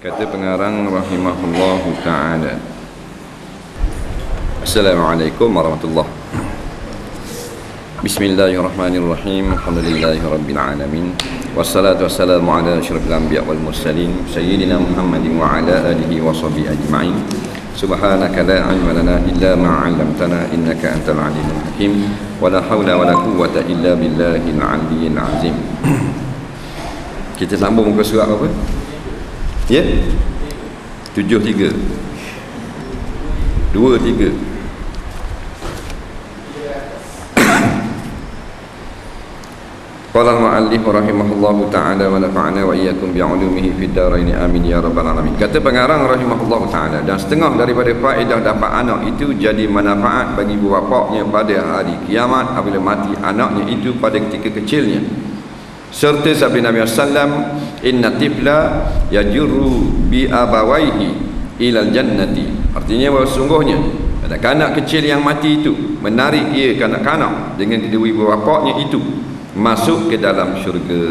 Kata pengarang rahimahullahu ta'ala. Assalamualaikum warahmatullahi. Bismillahirrahmanirrahim. Alhamdulillahi rabbil alamin. Wassalatu wassalamu ala asyrafil anbiya wal mursalin sayyidina Muhammadin wa ala alihi wa sahbihi ajma'in. Subhanaka la ilma lana illa ma 'allamtana innaka antal alimul hakim. Wa la haula wa la quwwata illa billahil aliyyil azim. Kita sambung muka surat apa? Ya? 73 23. Qala al-mu'allif rahimahullahu ta'ala wa nafa'ana wa iyyakum bi'ulumihi fid dharain amin ya rabbal alamin. Kata pengarang rahimahullahu ta'ala, dan setengah daripada faedah dapat anak itu jadi manfaat bagi ibu bapaknya pada hari kiamat apabila mati anaknya itu pada ketika kecilnya. Serta sabda Nabi sallam, inna tifla yajurru bi abawaihi ilal jannati. Artinya bahawa sungguhnya kanak-kanak kecil yang mati itu menarik ia kanak-kanak dengan kedua ibu bapaknya itu masuk ke dalam syurga.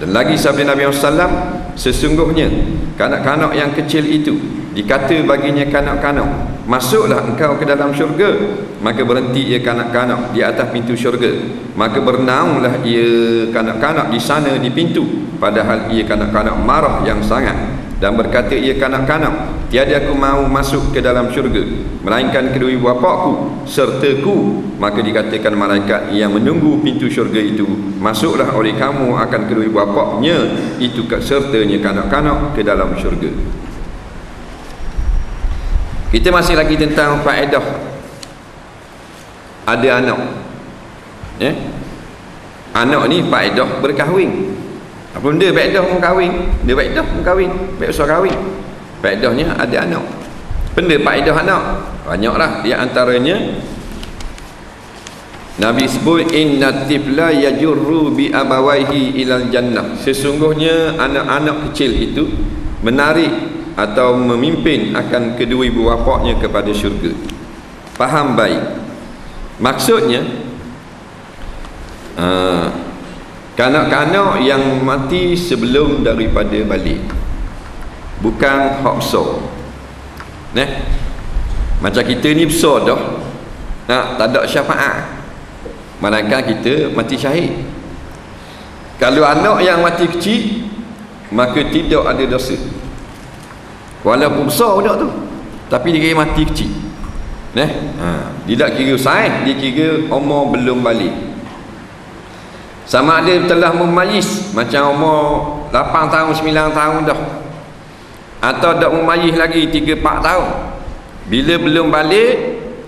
Dan lagi sabda Nabi sallam, sesungguhnya kanak-kanak yang kecil itu dikata baginya kanak-kanak, masuklah engkau ke dalam syurga. Maka berhenti ia kanak-kanak di atas pintu syurga, maka bernaunglah ia kanak-kanak di sana di pintu, padahal ia kanak-kanak marah yang sangat. Dan berkata ia kanak-kanak, tiada aku mau masuk ke dalam syurga melainkan kedua ibu bapakku sertaku. Maka dikatakan malaikat yang menunggu pintu syurga itu, masuklah oleh kamu akan kedua ibu bapaknya itu sertanya kanak-kanak ke dalam syurga. Kita masih lagi tentang faedah ada anak, ya? Anak ni faedah berkahwin. Apa benda faedah berkahwin? Dia faedah berkahwin, faedah kahwin. Faedahnya ada anak. Benda faedah anak banyaklah. Di antaranya Nabi sebut inna tifla yajurru bi abawaihi ilal jannah. Sesungguhnya anak-anak kecil itu menarik atau memimpin akan kedua ibu bapaknya kepada syurga. Faham baik. Maksudnya kanak-kanak yang mati sebelum daripada balik, bukan hak besar. Macam kita ni besar dah, tak ada syafaat, malaikat kita mati syahid. Kalau anak yang mati kecil, maka tidak ada dosa, walaupun besar budak tu, tapi dia kira mati kecil. Dia tak kira saiz, dia kira umur belum balik. Sama ada telah memayis, macam umur 8 tahun 9 tahun dah, atau tak memayis lagi 3-4 tahun, bila belum balik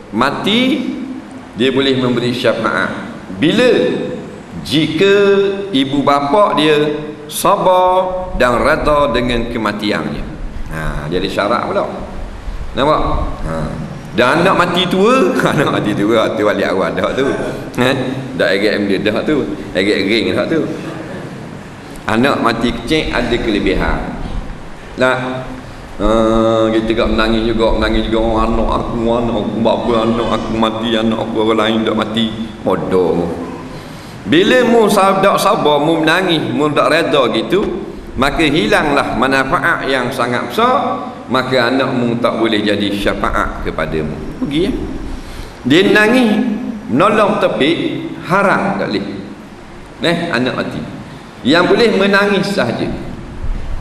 mati, dia boleh memberi syafaat. Bila? Jika ibu bapa dia sabar dan redha dengan kematiannya. Jadi syarat pula. Nampak? Dan anak mati tua, anak mati tua tu balik awal dah tu. Dah agak dia dah tu, agak ring dah tu. Anak mati kecil ada kelebihan. Kita tak menangis juga anak aku bapa anak aku mati, anak aku orang lain tak mati. Bodoh. Bila mu tak sabar, mu menangis, mu tak redha gitu, maka hilanglah manfaat yang sangat besar. Maka anakmu tak boleh jadi syafaat kepadamu. Pergi ya. Dia nangis menolong tepi, haram tak boleh. Anak mati. Yang boleh menangis sahaja.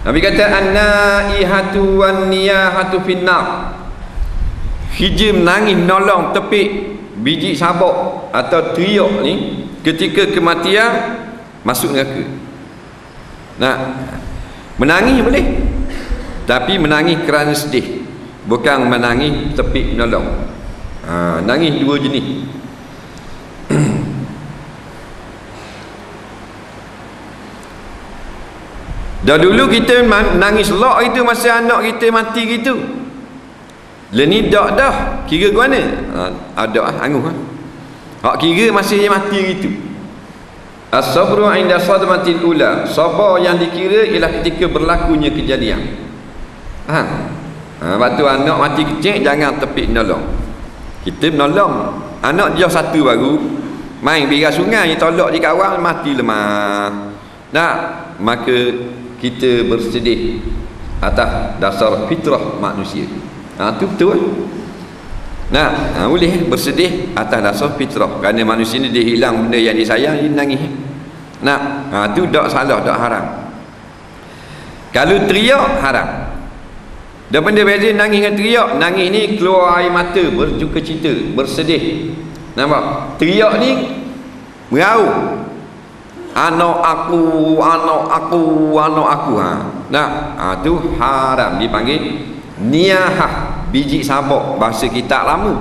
Nabi kata an-naihatu wan-niyahatu finnar. Hiji menangis menolong tepi biji sabak atau teriak ni ketika kematian masuk neraka. Menangis boleh, tapi menangis kerana sedih, bukan menangis tepi menolong. Nangis dua jenis. Dah dulu kita nangis lok itu masa anak kita mati gitu. Leni dak dah kira ke mana? Ada anguh. Hak kira masih dia mati gitu. As-sabru 'inda sadmatil ula. Sabar yang dikira ialah ketika berlakunya kejadian. Waktu anak mati kecil jangan tepi menolong. Kita menolong anak dia satu baru main biras sungai, tolak di kawan mati lemah. Maka kita bersedih atas dasar fitrah manusia. Itu betul kan? Boleh bersedih atas dasar fitrah, kerana manusia ni dia hilang benda yang disayang, dia nangis. Tu tak salah, tak haram. Kalau teriak, haram. Dan benda beza nangis dengan teriak. Nangis ni keluar air mata, bercukacita, bersedih. Nampak? Teriak ni merau. Anak aku, anak aku, anak aku. Tu haram, dipanggil niyahah, biji sabak, bahasa kitab lama.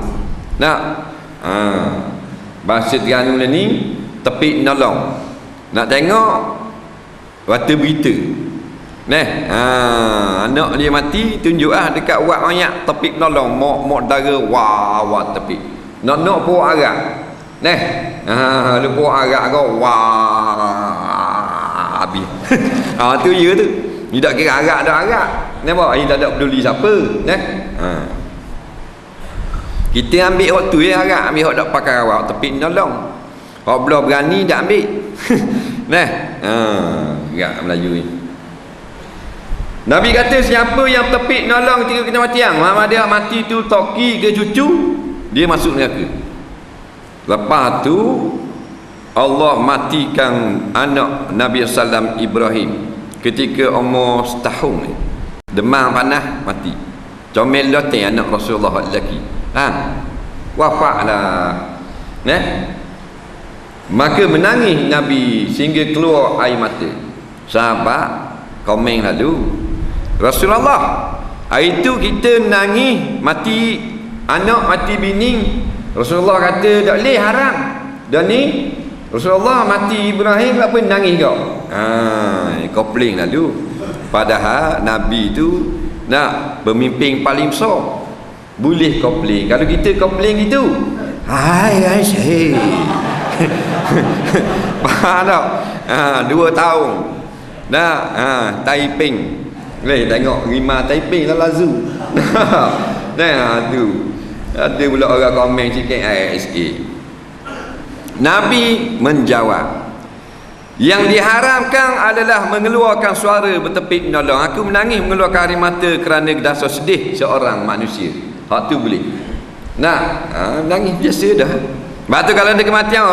Bahasa Terengganu ni tepik nolong. Nak tengok waktu berita. Anak dia mati, tunjuk dekat wad mayat, tepik nolong, mok dara, wah tepik. Nak pun arak. Lu pun arak kau, wah habis. Tu ya tu. Ni tak kira arak dah arak. Nampak? Ini tak ada peduli siapa. Kita ambil waktu arak, ambil hak tak pakai awak, tepik nolong. Hak belum berani dah ambil. Gerak Melayu ni. Nabi kata siapa yang tepik nolong ketika kita mati, mama dia mati tu toki ke cucu, dia masuk neraka. Lepas tu Allah matikan anak Nabi sallam Ibrahim ketika umur setahun ni. Demam panas mati. Comel loteng anak Rasulullah lelaki. Wafatlah. Maka menangis Nabi sehingga keluar air mata. Sahabat komen lalu, Rasulullah, hari tu kita nangis mati anak, mati bini. Rasulullah kata tak boleh, haram. Dan ni Rasulullah mati Ibrahim, apa nangis kau? Kopling lalu. Padahal Nabi tu nak pemimpin paling besar, boleh kopling. Kalau kita kopling gitu, hai syekh. Faham tak? 2 tahun Taiping. Tengok Rima Taiping dalam zoo. Tu ada pula orang komen sikit ISA. Nabi menjawab, yang diharamkan adalah mengeluarkan suara bertepik menolong. Aku menangis mengeluarkan air mata kerana dasar sedih seorang manusia. Hak tu boleh. Nangis biasa dah. Lepas tu kalau ada kematian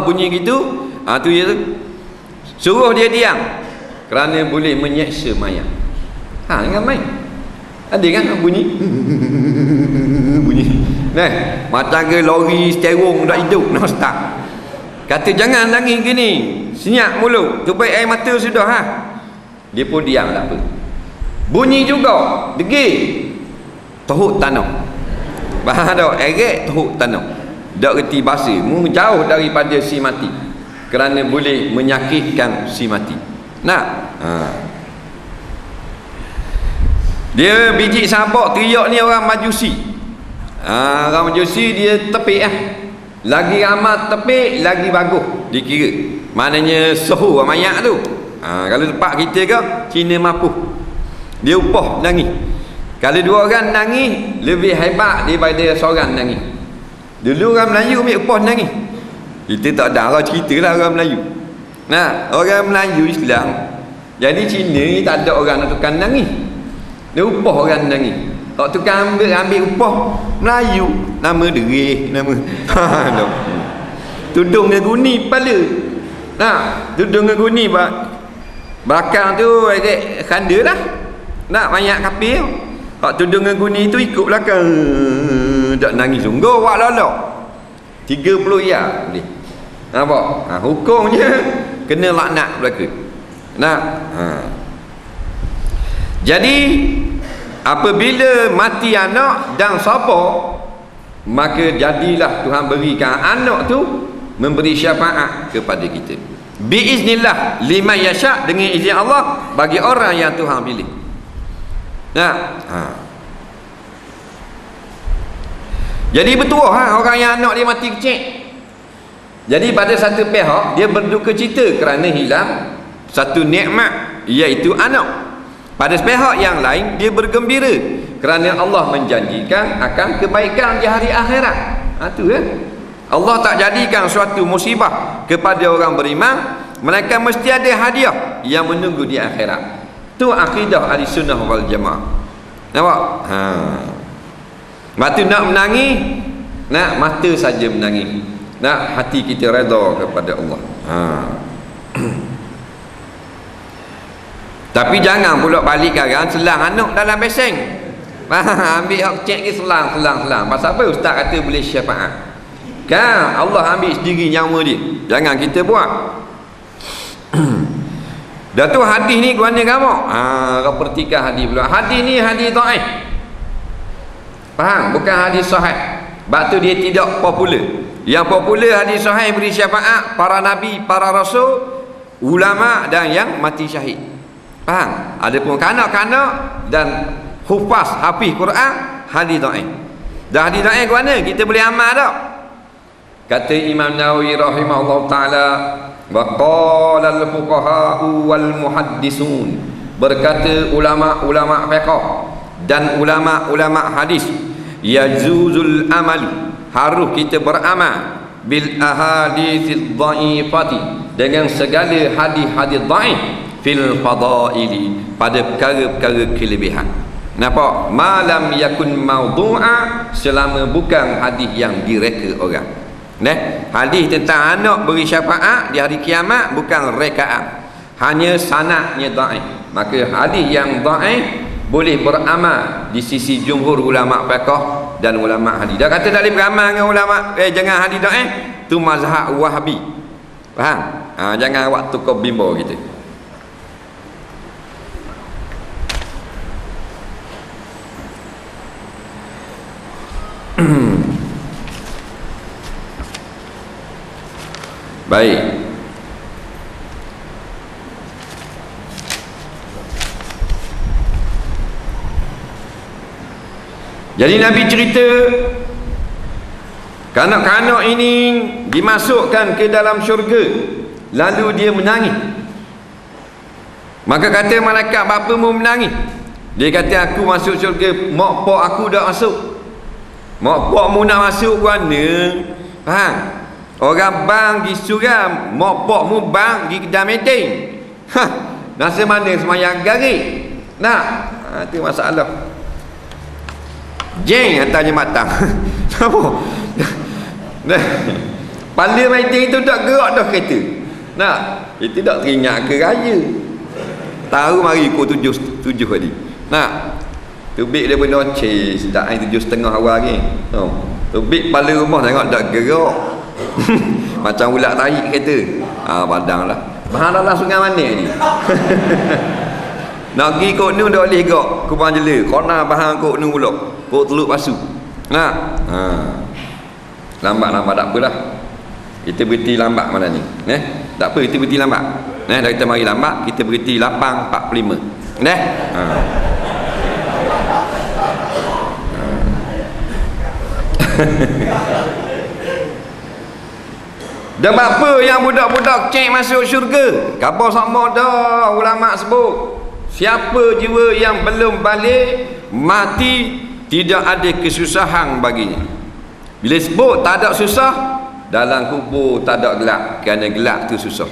bunyi gitu, tu ya tu. Suruh dia diam, kerana boleh menyeksa mayat. Jangan main. Ada kan bunyi macam ke lori sterong tak hidup, nak start. Kata jangan nangis gini, senyap mulut, tupai air mata sudah. Dia pun diam, tak apa. Bunyi juga degil, teruk tanah. Faham tak? Erek teruk tanah, tak reti bahasa, jauh daripada si mati, kerana boleh menyakitkan si mati. Dia biji sabak teriak ni orang Majusi. Orang Majusi dia tepik lagi amat tepik lagi bagus dikira. Maknanya suhu mayat tu. Kalau tempat kita ke Cina mapuh, dia upah nangis. Kalau 2 orang nangis lebih hebat daripada seorang nangis. Dulu orang Melayu ambil upah nangis. Kita tak ada, orang ceritalah orang Melayu. Orang Melayu Islam. Jadi Cina ni tak ada orang nak tukang nangis. Dia upah orang nangis. Kalau tukang ambil upah Melayu, nama derih, nama tudung dengan guni kepala. Tudung dengan guni belakang tu khanda lah. Banyak kapil. Kalau tudung dengan guni tu ikut belakang, tak nangis sungguh wak lolok 30 ya boleh. Nampak? Hukumnya kena laknat belaka. Jadi apabila mati anak dan sabar, maka jadilah Tuhan berikan anak tu memberi syafaat kepada kita. Biiznillah liman yasha, dengan izin Allah bagi orang yang Tuhan pilih. Jadi betul orang yang anak dia mati kecil. Jadi pada satu pihak dia berduka cita kerana hilang satu nikmat, iaitu anak. Pada pihak yang lain dia bergembira kerana Allah menjanjikan akan kebaikan di hari akhirat. Allah tak jadikan suatu musibah kepada orang beriman melainkan mesti ada hadiah yang menunggu di akhirat. Tu akidah ahli sunnah wal jamaah. Nampak? Mata nak menangis, nak mata saja menangis, nak hati kita redha kepada Allah. Tapi jangan pula balik sekarang selang anak dalam beseng. Ambil hak cek ke selang. Pasal apa ustaz kata boleh syafaat? Kan Allah ambil sendiri nyawa dia. Jangan kita buat. Dah tu hadis ni guana kamu. Kau perhatikan hadis pula. Hadis ni hadis dhaif. Faham? Bukan hadis sahih. Sebab tu dia tidak popular. Yang popular hadis sahih beri syafaat para nabi, para rasul, ulama dan yang mati syahid. Faham? Adapun kanak-kanak dan hafiz Quran, hadis dhaif. Dah hadis dhaif guana kita boleh amal tak? Kata Imam Nawawi rahimahullah taala, wa qala al-fuqaha'u wal muhaddisun, berkata ulama-ulama fiqh dan ulama-ulama hadis, yajuzul amal, harus kita beramal bil ahaditsidh dhaifati, dengan segala hadis-hadis dhaif fil fadaili, pada perkara-perkara kelebihan. Nampak? Malam yakun mawdu'a, selama bukan hadis yang direka orang. Hadis tentang anak beri syafaat di hari kiamat bukan rekaan, hanya sanadnya dhaif. Maka hadis yang dhaif boleh beramal di sisi jumhur ulama fiqh dan ulama hadis. Dah kata tak boleh beramal dengan ulama jangan hadis dhaif, tu mazhab Wahabi. Faham? Jangan awak tukar bimbo kita. Baik. Jadi Nabi cerita kanak-kanak ini dimasukkan ke dalam syurga, lalu dia menangis. Maka kata malaikat, bapa mu menangis? Dia kata, aku masuk syurga, mak pak aku dah masuk. Mak pak mu nak masuk mana? Faham? Orang bang pergi suram, mak pak mu bang pergi kedai meeting. Nasa mana semayang garik? Nak? Itu masalah. Jeng hantarnya matang. Apa? Pala meeting itu tak gerak dah kereta. Nak? Itu tak teringat ke raya. Tahu mari pukul 7 tadi. Nak? Tubik dia benda cis, tak ai 7.30 awal lagi. Tubik pala rumah tengok tak gerak. Macam ulat tarik kereta. Padang lah. Bahan dalam sungai mana ni? Nak pergi kok nu dah boleh gak Kubang Jela. Kona bahan kok nu pula. Kok Teluk Pasu. Nak? Lambat-lambat tak apalah. Kita berhenti lambat malam ni. Tak apa, kita berhenti lambat. Dah kita mari lambat, kita berhenti 8.45. Dan apa yang budak-budak cek masuk syurga? Khabar sama dah ulama sebut. Siapa jiwa yang belum balik mati, tidak ada kesusahan baginya. Bila sebut tak ada susah, dalam kubur tak ada gelap, kerana gelap tu susah.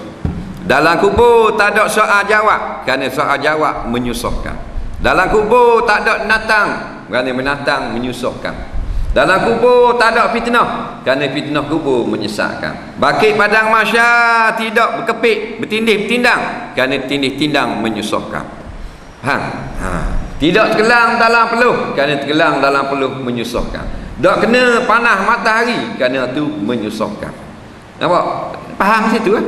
Dalam kubur tak ada soal jawab, kerana soal jawab menyusahkan. Dalam kubur tak ada menatang, kerana menatang menyusahkan. Dalam kubur tak ada fitnah, kerana fitnah kubur menyesatkan. Bakit padang mahsyar tidak berkepit, bertindih-bertindang, kerana tindih-tindang menyusahkan. Tidak tenggelam dalam peluh, kerana tenggelam dalam peluh menyusahkan. Tak kena panas matahari, kerana itu menyusahkan. Nampak? Faham situ kan?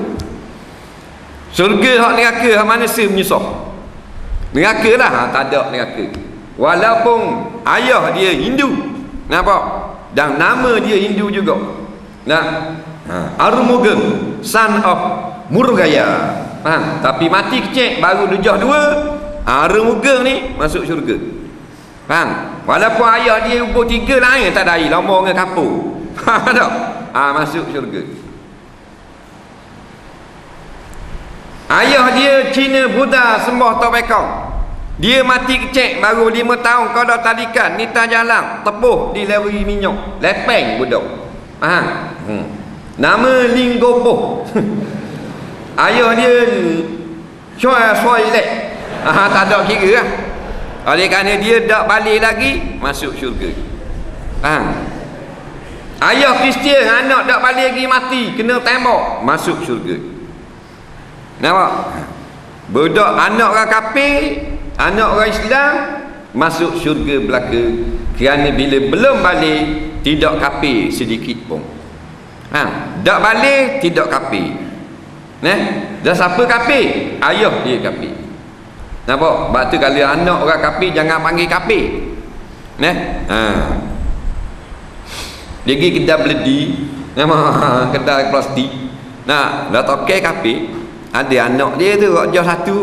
Surga hak neraka, hak manusia menyusah. Neraka lah, tak ada neraka. Walaupun ayah dia Hindu, nampak? Dan nama dia Hindu juga. Arumugam, son of Murugaya. Faham? Tapi mati kecil, baru dujah 2. Arumugam ni masuk syurga. Faham? Walaupun ayah dia umur 3 lain, tak ada air, lama dengan kapur. Faham tak? Masuk syurga. Ayah dia Cina Buddha sembah Topekong. Dia mati kecil, baru 5 tahun kau dah talikan nita jalan, tepuh di leri minyak, lepeng budak. Nama Linggopo. ayah dia soilek, tak ada kira lah. Oleh kerana dia tak balik lagi, masuk syurga. Ayah Kristian, anak tak balik lagi mati, kena tembak, masuk syurga. Nampak? Budak anak orang kafir, anak orang Islam, masuk syurga belaka. Kerana bila belum balik, tidak kafir sedikit pun. Tak balik, tidak kafir. Dan siapa kafir? Ayah dia kafir. Nampak? Sebab tu kalau anak orang kafir, jangan panggil kafir. Pergi kedai beledi, kedai plastik. Dah tokai kafir, ada anak dia tu jauh satu,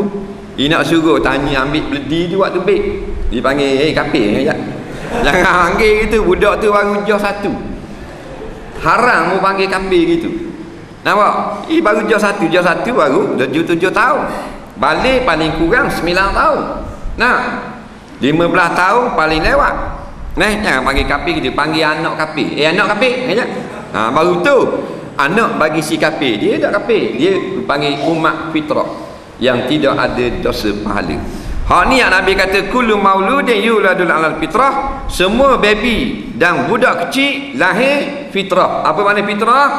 dia nak suruh tanya ambil beledi tu waktu baik. Dia panggil, kafir ya. Jangan panggil gitu, budak tu baru jauh satu. Haram mu panggil kafir gitu. Nampak? Baru jauh satu baru 7 tahun. Balik paling kurang 9 tahun. 15 tahun paling lewat. Jangan panggil kafir gitu, panggil anak kafir. Anak kafir, baru tu anak bagi si kafir, dia tak kafir, dia panggil umat fitrah yang tidak ada dosa pahala. Hak ni yang Nabi kata kullu mauludin yuladul alal fitrah, semua baby dan budak kecil lahir fitrah. Apa makna fitrah?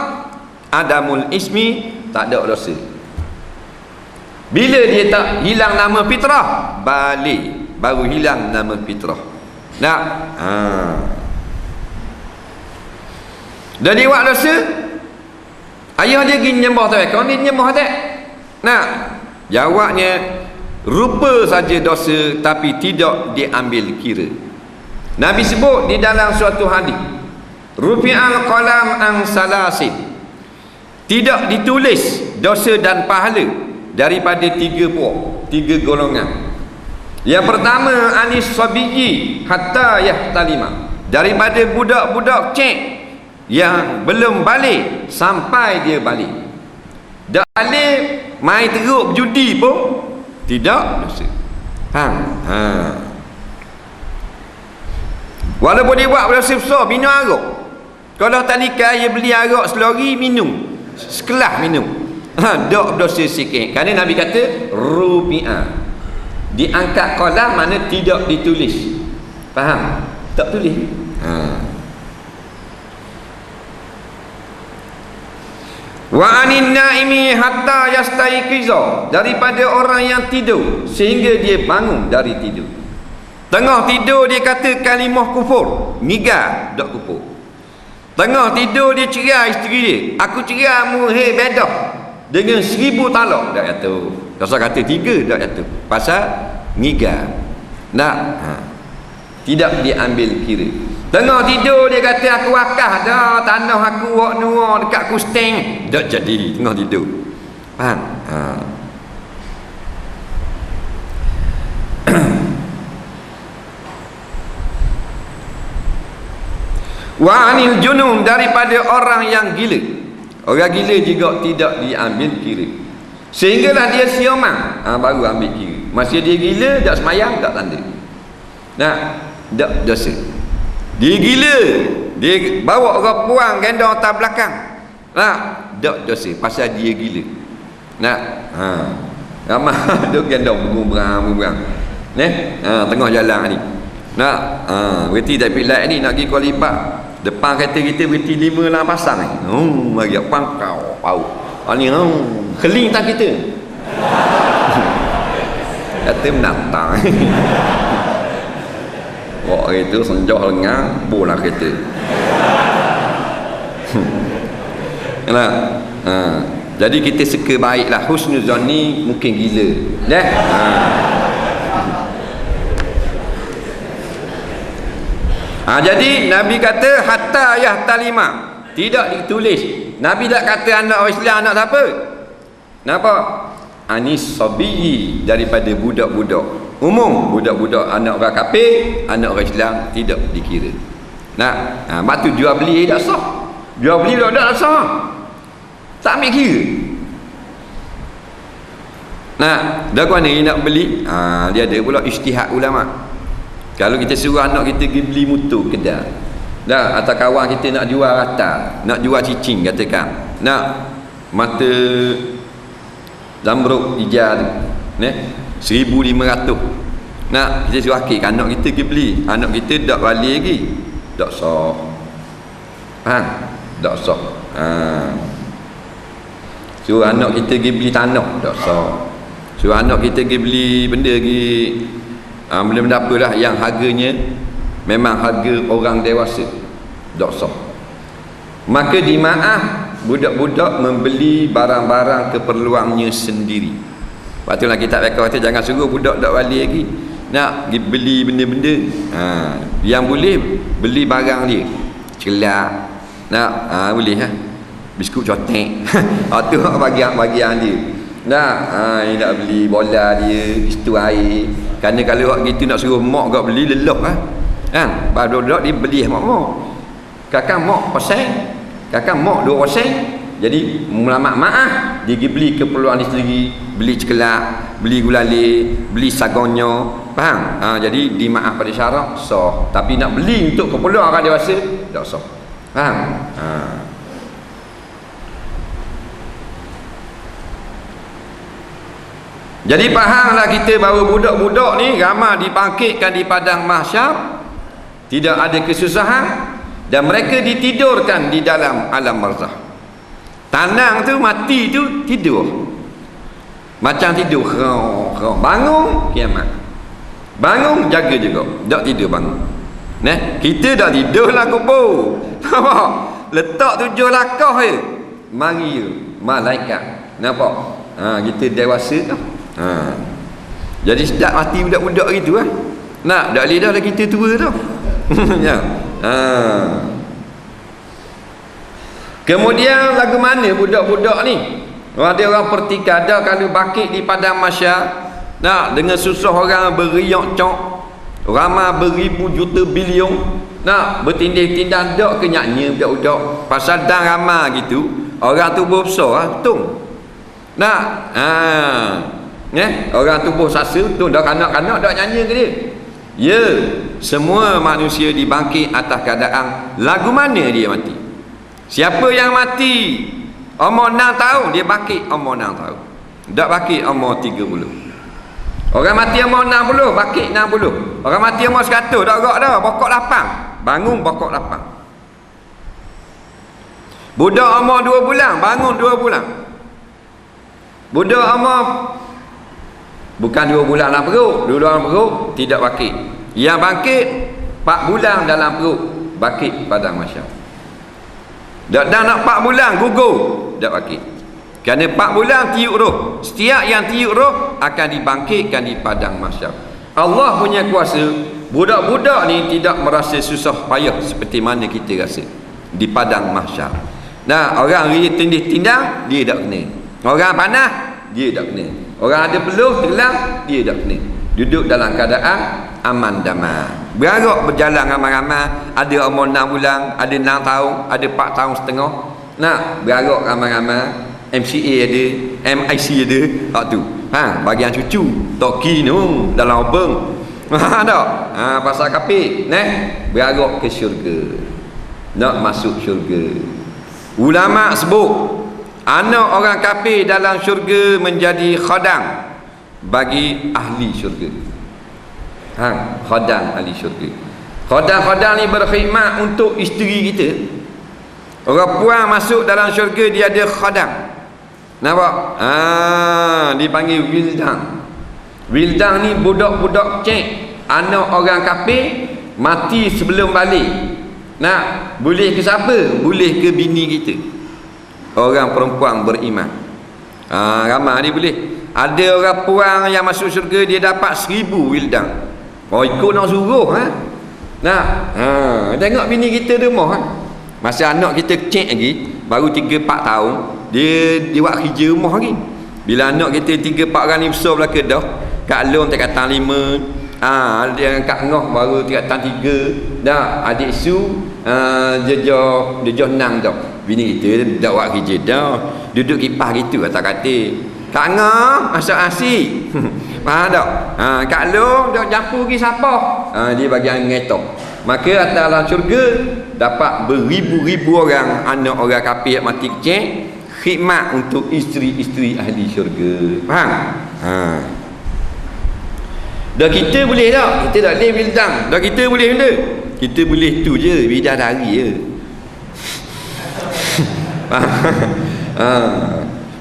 Adamul ismi, tak ada dosa. Bila dia tak hilang nama fitrah, balik baru hilang nama fitrah. Dan dia buat dosa, ayah dia pergi nyembah tu, kau ni nyembah tak? Jawabnya rupa saja dosa tapi tidak diambil kira. Nabi sebut di dalam suatu hadis, rufi'al qalam an salasin, tidak ditulis dosa dan pahala daripada 3 golongan. Yang pertama, anis sabiyyi hatta yahtalima, daripada budak-budak cek yang belum balik sampai dia balik. Dah balik main teruk judi pun tidak dosa. Walaupun dia buat dosa besar, minum arak. Kalau tak nikah, dia beli arak selori minum, sekelas minum, tak dosa sikit. Kerana Nabi kata rupi'ah, diangkat qalam, mana tidak ditulis. Faham? Tak tulis. Wa anin naimi hatta yastaiqiza, daripada orang yang tidur sehingga dia bangun dari tidur. Tengah tidur dia kata kalimah kufur, ngigar dak kufur. Tengah tidur dia cerai isteri dia, aku cerai mu hei bedah dengan 1000 talak, dak kata. Pasal kata 3 dak kata. Pasal ngigar. Tidak diambil kira. Tengah tidur dia kata aku wakaf dah tanah aku wak nuar dekat Kusteng, tak jadi tengah tidur. Faham? Wa anil junum, daripada orang yang gila. Orang gila juga tidak diambil kira. Sehinggalah dia siomang, baru ambil kira. Masih dia gila, tak semayang, tak tanda. Tak dosa. Dia gila, dia bawa orang puang gendong atas belakang, tak dosa pasal dia gila. Ramai dia gendong berang tengah jalan ni. Berhenti tak pilih ni nak pergi Kuala Lipat, depan kereta kita berhenti 5 lah pasang ni. Bagi pangkau pau ni keling tak kita. Kata menantang. Wak itu senjah lengang, bola kereta. Jadi kita suka baiklah, husnuzon ni mungkin gila. Jadi Nabi kata hatta yahtalima, tidak ditulis. Nabi tak kata anak orang Islam, anak siapa? Nampak? Anis sabiyyi, daripada budak-budak umum, budak-budak anak orang kafir, anak orang Islam tidak dikira. Batu jual beli tak sah. Jual beli tak sah. Tak ambil kira. Dah mana dia nak beli? Dia ada pula ijtihad ulama. Kalau kita suruh anak kita pergi beli motor kedai, atau kawan kita nak jual rata, nak jual cicing katakan, nak mata Zamrud Ija tu, 1,500. Nak kita suruh akik anak kita pergi beli, anak kita tak balik lagi, tak sah. Tak sah. Suruh anak kita pergi beli tanah, tak sah. Suruh anak kita pergi beli benda lagi, benda-benda apalah yang harganya memang harga orang dewasa, tak sah. Maka dimaaf budak-budak membeli barang-barang keperluannya sendiri. Lepas tu lah kita kata jangan suruh budak tak balik lagi, nak pergi beli benda-benda. Yang boleh beli barang dia, celak nak boleh biskut cotek. Tu bagian dia. Nak beli bola dia, istu air. Kerana kalau hak gitu nak suruh mak gak beli lelah budak-budak dia beli mak. Kakak mak pasang, kakak mak 2%. Jadi maaf dia pergi beli keperluan dia sendiri, beli cekelak, beli gulali, beli sagonyo, faham? Jadi dimaaf pada syarak sah. Tapi nak beli untuk keperluan orang dewasa tak sah. Faham? Jadi fahamlah kita bahawa budak-budak ni ramai dibangkitkan di padang mahsyar, tidak ada kesusahan, dan mereka ditidurkan di dalam alam barzakh. Tanang tu mati tu tidur, macam tidur bangun kiamat, bangun jaga juga, tak tidur bangun. Kita dah tidur lah kubur, nampak? Letak 7 lakah je, mari je malaikat, nampak? Kita dewasa tu. Jadi sedap mati budak-budak gitu lah. Nak dak lidah dah kita tua tu. Ya. Kemudian lagu mana budak-budak ni? Ada orang pertikada kalau bakit di padang mahsyar, nak dengan susah orang beriak cok, ramai beribu juta bilion, nak bertindih-tindih dak ke nyanyi budak-budak. Pasal dan ramai gitu, orang tubuh besar tung. Nak orang tubuh sasa tung dak kanak-kanak dak nyanyi ke dia. Ya, semua manusia dibangkit atas keadaan lagu mana dia mati. Siapa yang mati umur 6 tahun, dia bangkit umur 6 tahun. Tak bangkit umur 30. Orang mati umur 60, bangkit 60. Orang mati umur 100, tak gerak dah, pokok lapang, bangun pokok lapang. Budak umur 2 bulan, bangun 2 bulan. Budak umur bukan 2 bulan dalam perut, 2 bulan dalam perut tidak bangkit. Yang bangkit 4 bulan dalam perut, bangkit padang mahsyar. Dan nak 4 bulan gugur, tak bangkit. Kerana 4 bulan tiup roh. Setiap yang tiup roh akan dibangkitkan di padang mahsyar. Allah punya kuasa, budak-budak ni tidak merasa susah payah seperti mana kita rasa di padang mahsyar. Nah, orang tindih-tindang dia tak kena. Orang panah dia tak kena. Orang ada peluh telang dia tak kena. Duduk dalam keadaan aman damai. Bergerak berjalan ramai-ramai, ada umur 6 bulan, ada 6 tahun, ada 4 tahun setengah. Nak bergerak ramai-ramai, MCA ada, MIC ada, hak tu. Bagian cucu, toki tu dalam obeng. Tak? Pasal kapit, bergerak ke syurga. Nak masuk syurga. Ulama sebut anak orang kafir dalam syurga menjadi khadam bagi ahli syurga. Khadam ahli syurga. Khadam ni berkhidmat untuk isteri kita. Orang puan masuk dalam syurga, dia ada khadam. Nampak? Dipanggil wildan. Wildan ni budak-budak cek, anak orang kafir mati sebelum balik. Nak boleh ke siapa? Boleh ke bini kita, orang perempuan beriman. Ramai dia boleh. Ada orang puang yang masuk syurga, dia dapat 1000 wildan. Ikut nak suruh tengok bini kita di rumah masa anak kita kecil lagi, baru 3-4 tahun, dia buat kerja rumah lagi. Bila anak kita 3-4 orang ni besar belaka dah, Kak Long tak kata 5, ada Kak Ngoh baru tak kata 3 dah, adik Su jejah 6 dah. Bini kita dah buat kerja dah, duduk kipas gitu kata-kata. Kak Ngoh masak nasi. Faham tak? Kak Long dah jampu pergi siapa? Dia bagian ngetok. Maka atas dalam syurga dapat beribu-ribu orang, anak orang kafir mati kecil, khidmat untuk isteri-isteri ahli syurga. Faham? Dah kita boleh tak? Kita tak boleh bintang. Dah kita boleh benda. Kita boleh tu je, bidadari je.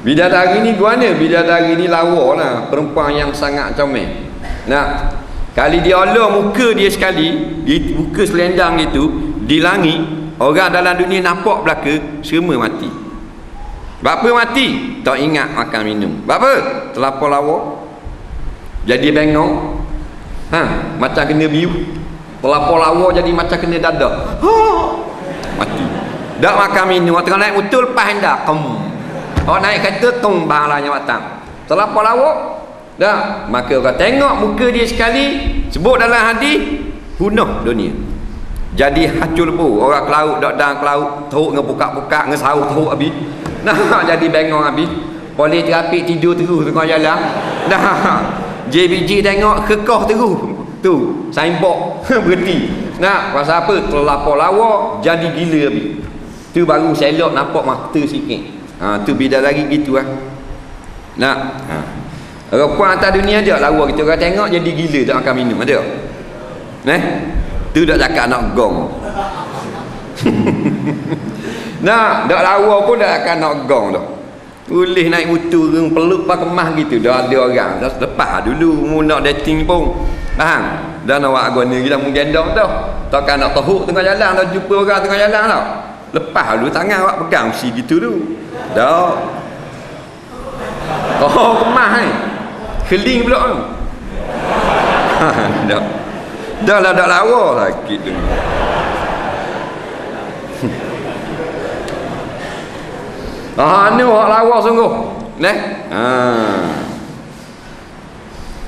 Bidadari ni gimana? Bidadari ni lawa lah, perempuan yang sangat comel. Nah, kali dia Allah muka dia sekali, dia buka selendang gitu di langit, orang dalam dunia nampak belaka, semua mati. Bapa mati, tak ingat makan minum. Bapa terlapor lawa, jadi bengong, macam kena biu. Terlapor lawa jadi macam kena dadak, mati. Tak makan minum, tengah naik motor lepas hendak naik kereta tumbang lah nyawatan. Terlapor lawa dah, maka orang tengok muka dia sekali, sebut dalam hadis, punah dunia, jadi hancur lebu. Orang ke laut, dok dalam ke laut, teruk ngebuka-buka, ngesau teruk habis. Nah, jadi bengong habis. Boleh terapi tidur terus tengah jalan. Dah, JBG tengok kekah terus. Tu, signboard berhenti. Nah, pasal apa? Terlapor lawa, jadi gila habis. Tu baru selok nampak mata sikit. Tu bidadari gitu lah. Nah, perempuan atas dunia ada lawa kita orang tengok jadi gila, tak makan minum, ada? Tu dak cakap nak gong. Nah, dak lawa pun dak akan nak gong dah. Boleh naik motor peluk pak kemas gitu, dah ada orang. Dah lepas dulu mu nak dating pun. Faham? Dah nak buat agama kita mu gendong dah. Takkan nak teruk tengah jalan, dah jumpa orang tengah jalan dah. Lepas dulu tangan awak pegang si gitu dulu. Dah. Kemas ni. Keling pula tu. Dah lah dak lawa sakit tu. Ni orang lawa sungguh.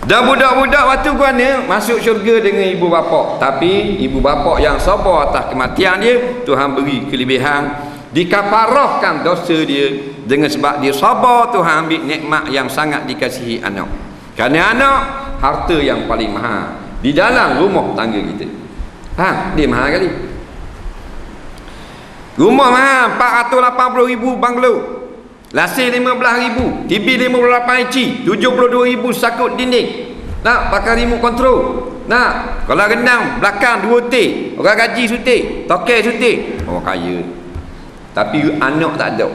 Dah budak-budak waktu guana masuk syurga dengan ibu bapa. Tapi ibu bapa yang sabar atas kematian dia, Tuhan beri kelebihan, dikafarahkan dosa dia dengan sebab dia sabar. Tuhan ambil nikmat yang sangat dikasihi anak. Kerana anak harta yang paling mahal di dalam rumah tangga kita. Dia mahal kali. Rumah mahal 480,000 banglo, lasir 15,000, TV 58 inci, 72,000 sakut dinding. Nak pakai remote control. Nak kalau rendang belakang 2 T, orang gaji sutik, tokel sutik, orang kaya. Tapi anak tak ada.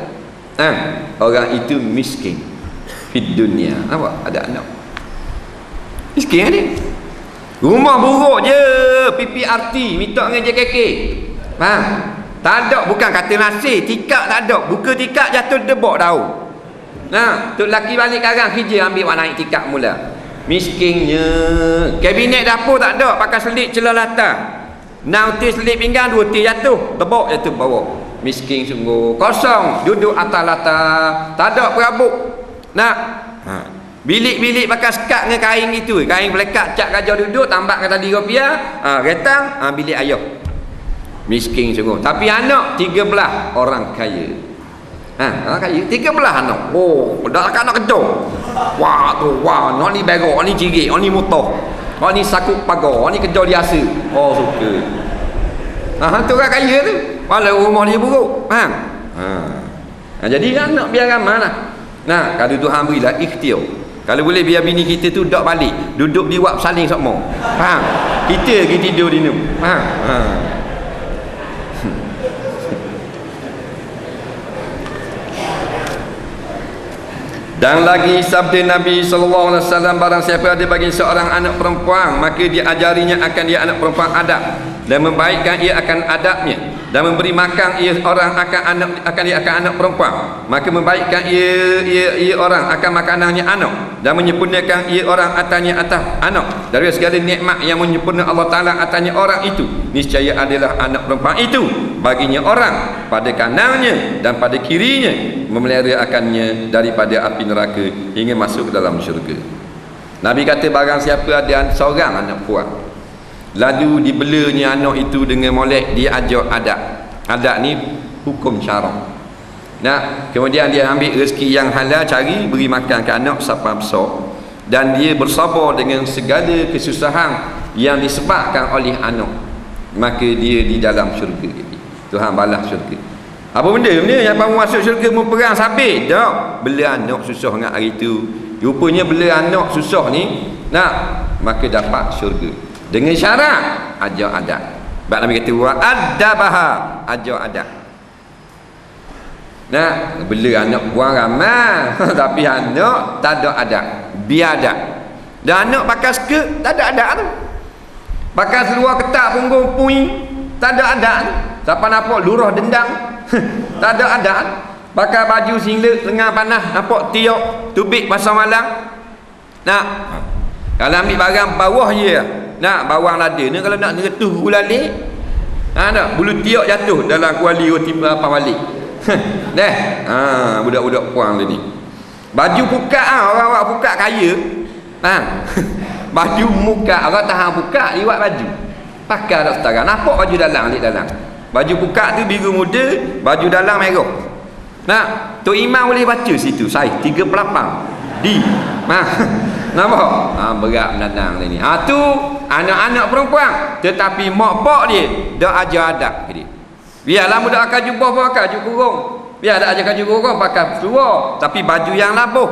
Orang itu miskin di dunia. Apa? Ada anak miskin ni. Rumah buruk je, PPRT minta dengan JKK. Tak ada, bukan kata nasi, tikak tak ada. Buka tikak jatuh debok daun. Tu lelaki balik karang kerja, ambil naik tikak mula. Miskinnya. Kabinet dapur tak ada, pakai selit celah latar. 6 T selit pinggang, 2 T jatuh, debok jatuh bawah. Miskin sungguh. Kosong, duduk atas latar, tak ada perabuk. Bilik-bilik pakai sekat dengan kain gitu, kain pelekat, cat gajah duduk, tambah kata rupiah, retang, bilik ayah. Miskin sungguh. Tapi anak 13 orang kaya. Orang kaya 13 anak. Dah anak kejar. Nak ni berok, ni cirit, ni motor, ni sakut pagar, ni kejar biasa. Suka. Tu orang kaya tu. Walau rumah dia buruk. Jadi anak biar ramai lah. Kalau Tuhan berilah ikhtiar. Kalau boleh biar bini kita tu tak balik, duduk di wap saling sokmo. Kita pergi tidur di ni. Dan lagi sabda Nabi SAW, barang siapa ada bagi seorang anak perempuan, maka dia ajarinya akan dia anak perempuan adab, dan membaikkan ia akan adabnya, dan memberi makan ia orang akan dia akan anak perempuan, maka membaikkan ia orang akan makanannya anak, dan menyempurnakan ia orang atasnya atas anak dari segala nikmat yang menyempurna Allah Ta'ala atasnya orang itu. Niscaya adalah anak perempuan itu baginya orang pada kanannya dan pada kirinya, memelihara akannya daripada api neraka hingga masuk ke dalam syurga. Nabi kata barang siapa ada seorang anak perempuan, lalu dibelanya anak itu dengan molek, dia ajar adab. Adab ni hukum syarak. Kemudian dia ambil rezeki yang halal, cari beri makan ke anak sampai besar, dan dia bersabar dengan segala kesusahan yang disebabkan oleh anak, maka dia di dalam syurga. Tuhan balas syurga. Apa benda yang masuk syurga memperang sabit? Tak. Bela anak susah dengan hari tu. Rupanya bela anak susah ni, maka dapat syurga. Dengan syarat ajar adab. Sebab Nabi kata wa adabaha, ajar adab. Bela anak buang ramai tapi anak tak ada adab, biadab. Dan anak pakai skirt tak ada adab tu. Pakai seluar ketat punggung puing, tak ada adab. Siapa nampak lurah dendang tak ada adab. Pakai baju singlet tengah panas, nampak tiok tubik pasal malam. Kalau ambil barang bawah je, bawang lada ni kalau nak ngeretuh gulali, bulu tiok jatuh dalam kuali timba apa balik. Budak-budak puang ni. Baju pukat orang-orang pukat kaya. Baju muka orang tahan pukat liwat baju. Pakai tak setara. Nampak baju dalam alik dalam. Baju pukat tu biru muda, baju dalam merah. Tok Imam boleh baca situ saiz 38 D. Nampak? Berat menanang ni. Tu anak-anak perempuan tetapi mak pak dia dak ajar adab ke dia. Biarlah mudah akan jubah pakai baju kurung. Biar dak ajar baju kurung pakai seluar tapi baju yang labuh.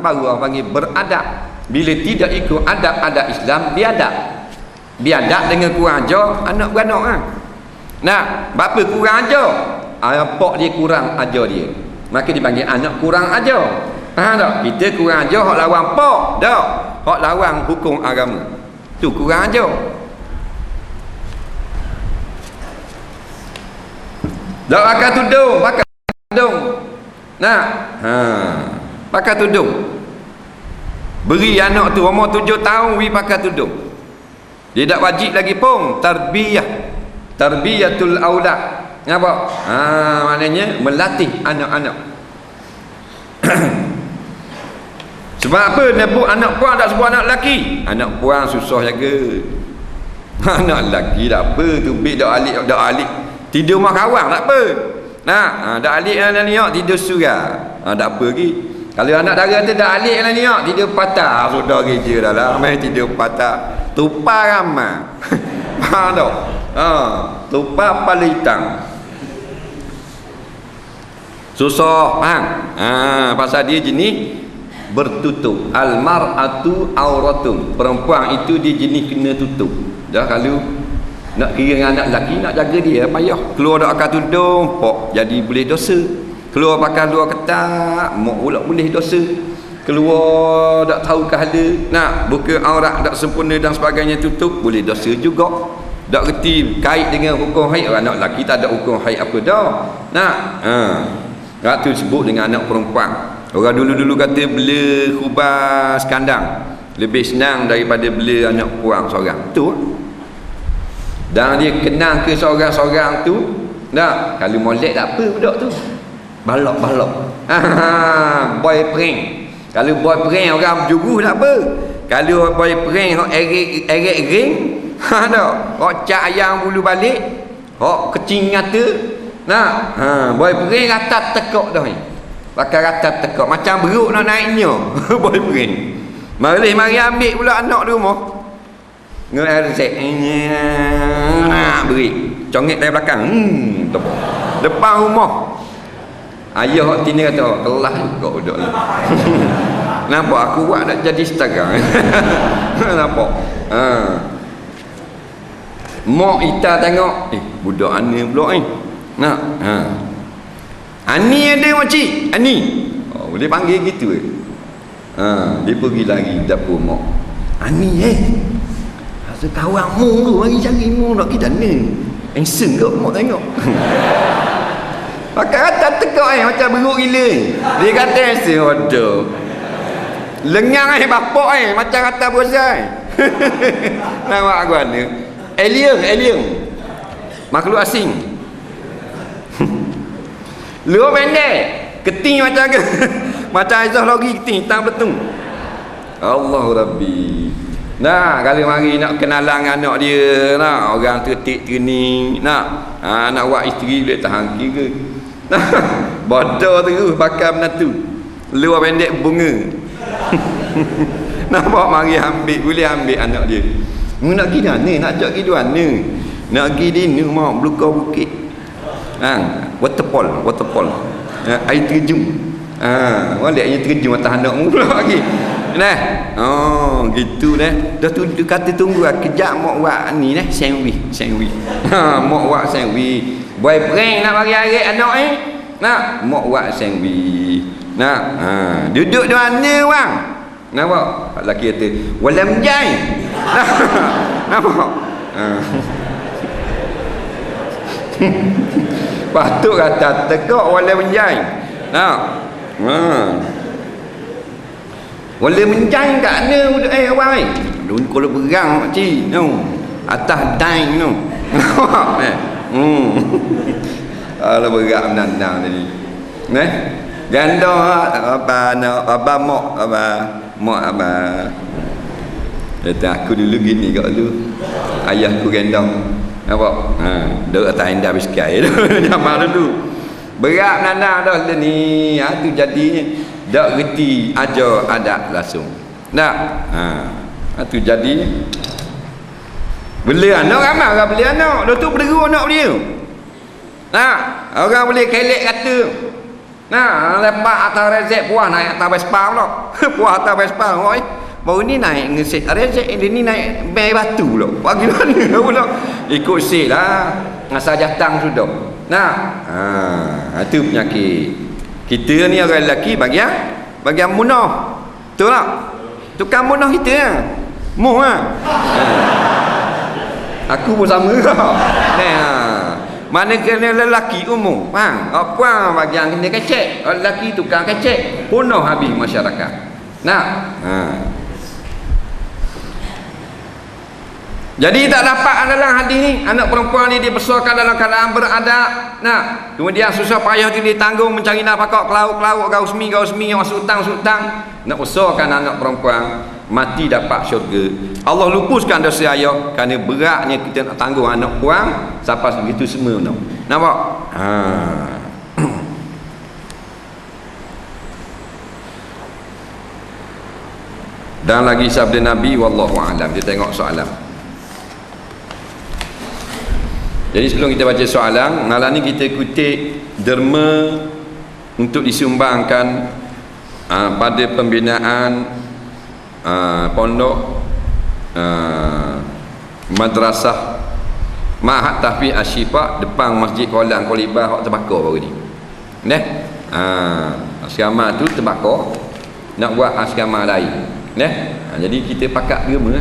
Baru orang panggil beradab. Bila tidak ikut adab-adab Islam, biadab. Biadab dengan kurang ajar anak beranak bapa kurang ajar, pak dia kurang ajar dia, maka dipanggil anak kurang ajar. Faham tak? Kita kurang ajar hak lawan pak, tak? Hak lawan hukum agama. Tu kurang ajar. Tak pakai tudung, pakai tudung. Pakai tudung. Beri anak tu umur 7 tahun pakai tudung. Dia tak wajib lagi pun tarbiyatul aulad. Apa? Maknanya melatih anak-anak. Sebab apa? Nebuk anak puan tak sebut anak lelaki. Anak puan susah jaga. Anak lelaki tak apa, tubik dak alik. Tidur mak kawan tak apa. Dak alik dalam niat tidur surah. Tak apa lagi. Kalau anak dara tu dak alik dalam niat tidur patah, sudah kerja dah lah. Main tidur patah. Tupa ramai. Faham tak? Tupa palitang. Susah, faham? Pasal dia jenis bertutup. Al-mar'atu auratum. Perempuan itu dia jenis kena tutup. Dah kalau nak kira dengan anak lelaki, nak jaga dia payah. Keluar dak pakai tudung, pok jadi boleh dosa. Keluar pakai luar ketat, mak pula boleh dosa. Keluar tak tahu kehala, buka aurat tak sempurna dan sebagainya, tutup, boleh dosa juga. Tak reti kait dengan hukum haid. Anak lelaki tak ada hukum haid apa dah. Tu sebut dengan anak perempuan. Orang dulu-dulu kata bela khubas kandang lebih senang daripada bela anak puang seorang. Tu. Dan dia kenal ke seorang-seorang tu. Kalau molek tak apa budak tu. Balok-balok. Boy prank. Kalau boy prank orang berjuruh tak apa. Kalau boy prank hok erek ring, hok cak ayam bulu balik, hok kecing ngata. Boy prank rata tekok dah ni. Pakai rata tekok macam beruk nak naiknya. Boy prank. Mari ambil pula anak di rumah. Ngerzek beri. Congek dari belakang. Depan rumah. Ayah hak tini kata, kelas juga budak ni. Nampak aku buat nak jadi setara. Nampak. Mak Ita tengok, budak ani pula ni. Ani ada makcik, Ani. Boleh panggil gitu dia pergi lagi dapur mak. Ani rasa kawanmu tu mari cari mu nak kita ni. Handsome ke mak tengok. Pakai kata tegak macam beruk gila. Dia kata handsome, waduh. Lengang bapak macam kata bozai. Nampak aku mana? Alien. Makhluk asing. Luar pendek, keting macam ke? Macam Aizah lagi keting, hitam betung. Allahu Rabbi. Kalau mari nak kenalan anak dia, orang tertik tening, nak buat isteri boleh tahan kira. Bodoh tu pakai menantu. Luar pendek bunga. Nampak mari boleh ambil anak dia. Mu nak pergi mana? Nak ajak pergi mana? Nak pergi dina mak belukar bukit. Waterfall. Air terjun. Molek air terjun atas anakmu pula lagi. Nah. Oh, gitu dah. Dah tu dia kata tunggu kejap mak buat ni sandwich. Mak buat sandwich. Boyfriend nak bagi air anak nak mak buat sandwich. Nak. Duduk di mana bang? Nampak? Pak lelaki kata, "Walam jai." Nampak? Patut kata tegak walam jai. Nak. Walam jai kat mana budak abang Dun kalau berang mak cik. Atas dain tu. Nampak? Ala berat menandang tadi. Ganda abang mak kata aku dulu gini kat dulu. Ayahku ganda. Nampak? Duduk atas indah biskai zaman dulu. Berat menandang dah ni. Tu jadinya tak reti ajar adat langsung. Tak? Tu jadi beli anak ramai orang beli anak. Dah tu berderu anak dia. Orang boleh kelek kata. Lepas atas rezek puas naik atas Vespa pula. Puas atas Vespa. Baru ni naik ngeset rezek. Dia ni naik bay batu pula. Bagi mana pula. Ikut set lah. Ngasah jatang sudah. Itu penyakit. Kita ni orang lelaki bagian munah. Betul tak? Tukang munah kita lah. Muh lah. Aku pun sama kau. Mana kena lelaki umum. Puan bagian kena kecek. Lelaki tukang kecek. Punah habis masyarakat. Jadi tak dapat dalam hadis ni, anak perempuan ni dibesarkan dalam keadaan beradab. Kemudian susah payah tu ditanggung mencari nafkah kelauk gausmi masuk hutang. Nak besarkan anak perempuan mati dapat syurga. Allah lupuskan dosa ayah kerana beratnya kita nak tanggung anak puan sampai begitu semua. Nampak? Dan lagi sabda Nabi wallahu a'lam. Kita tengok soalan. Jadi sebelum kita baca soalan, malam ni kita kutip derma untuk disumbangkan pada pembinaan pondok madrasah Ma'had Tahfiz Asy-Syifa depan Masjid Kolam Kolibah hak terbakar baru ni. Asrama tu terbakar, nak buat asrama lain. Jadi kita pakat derma.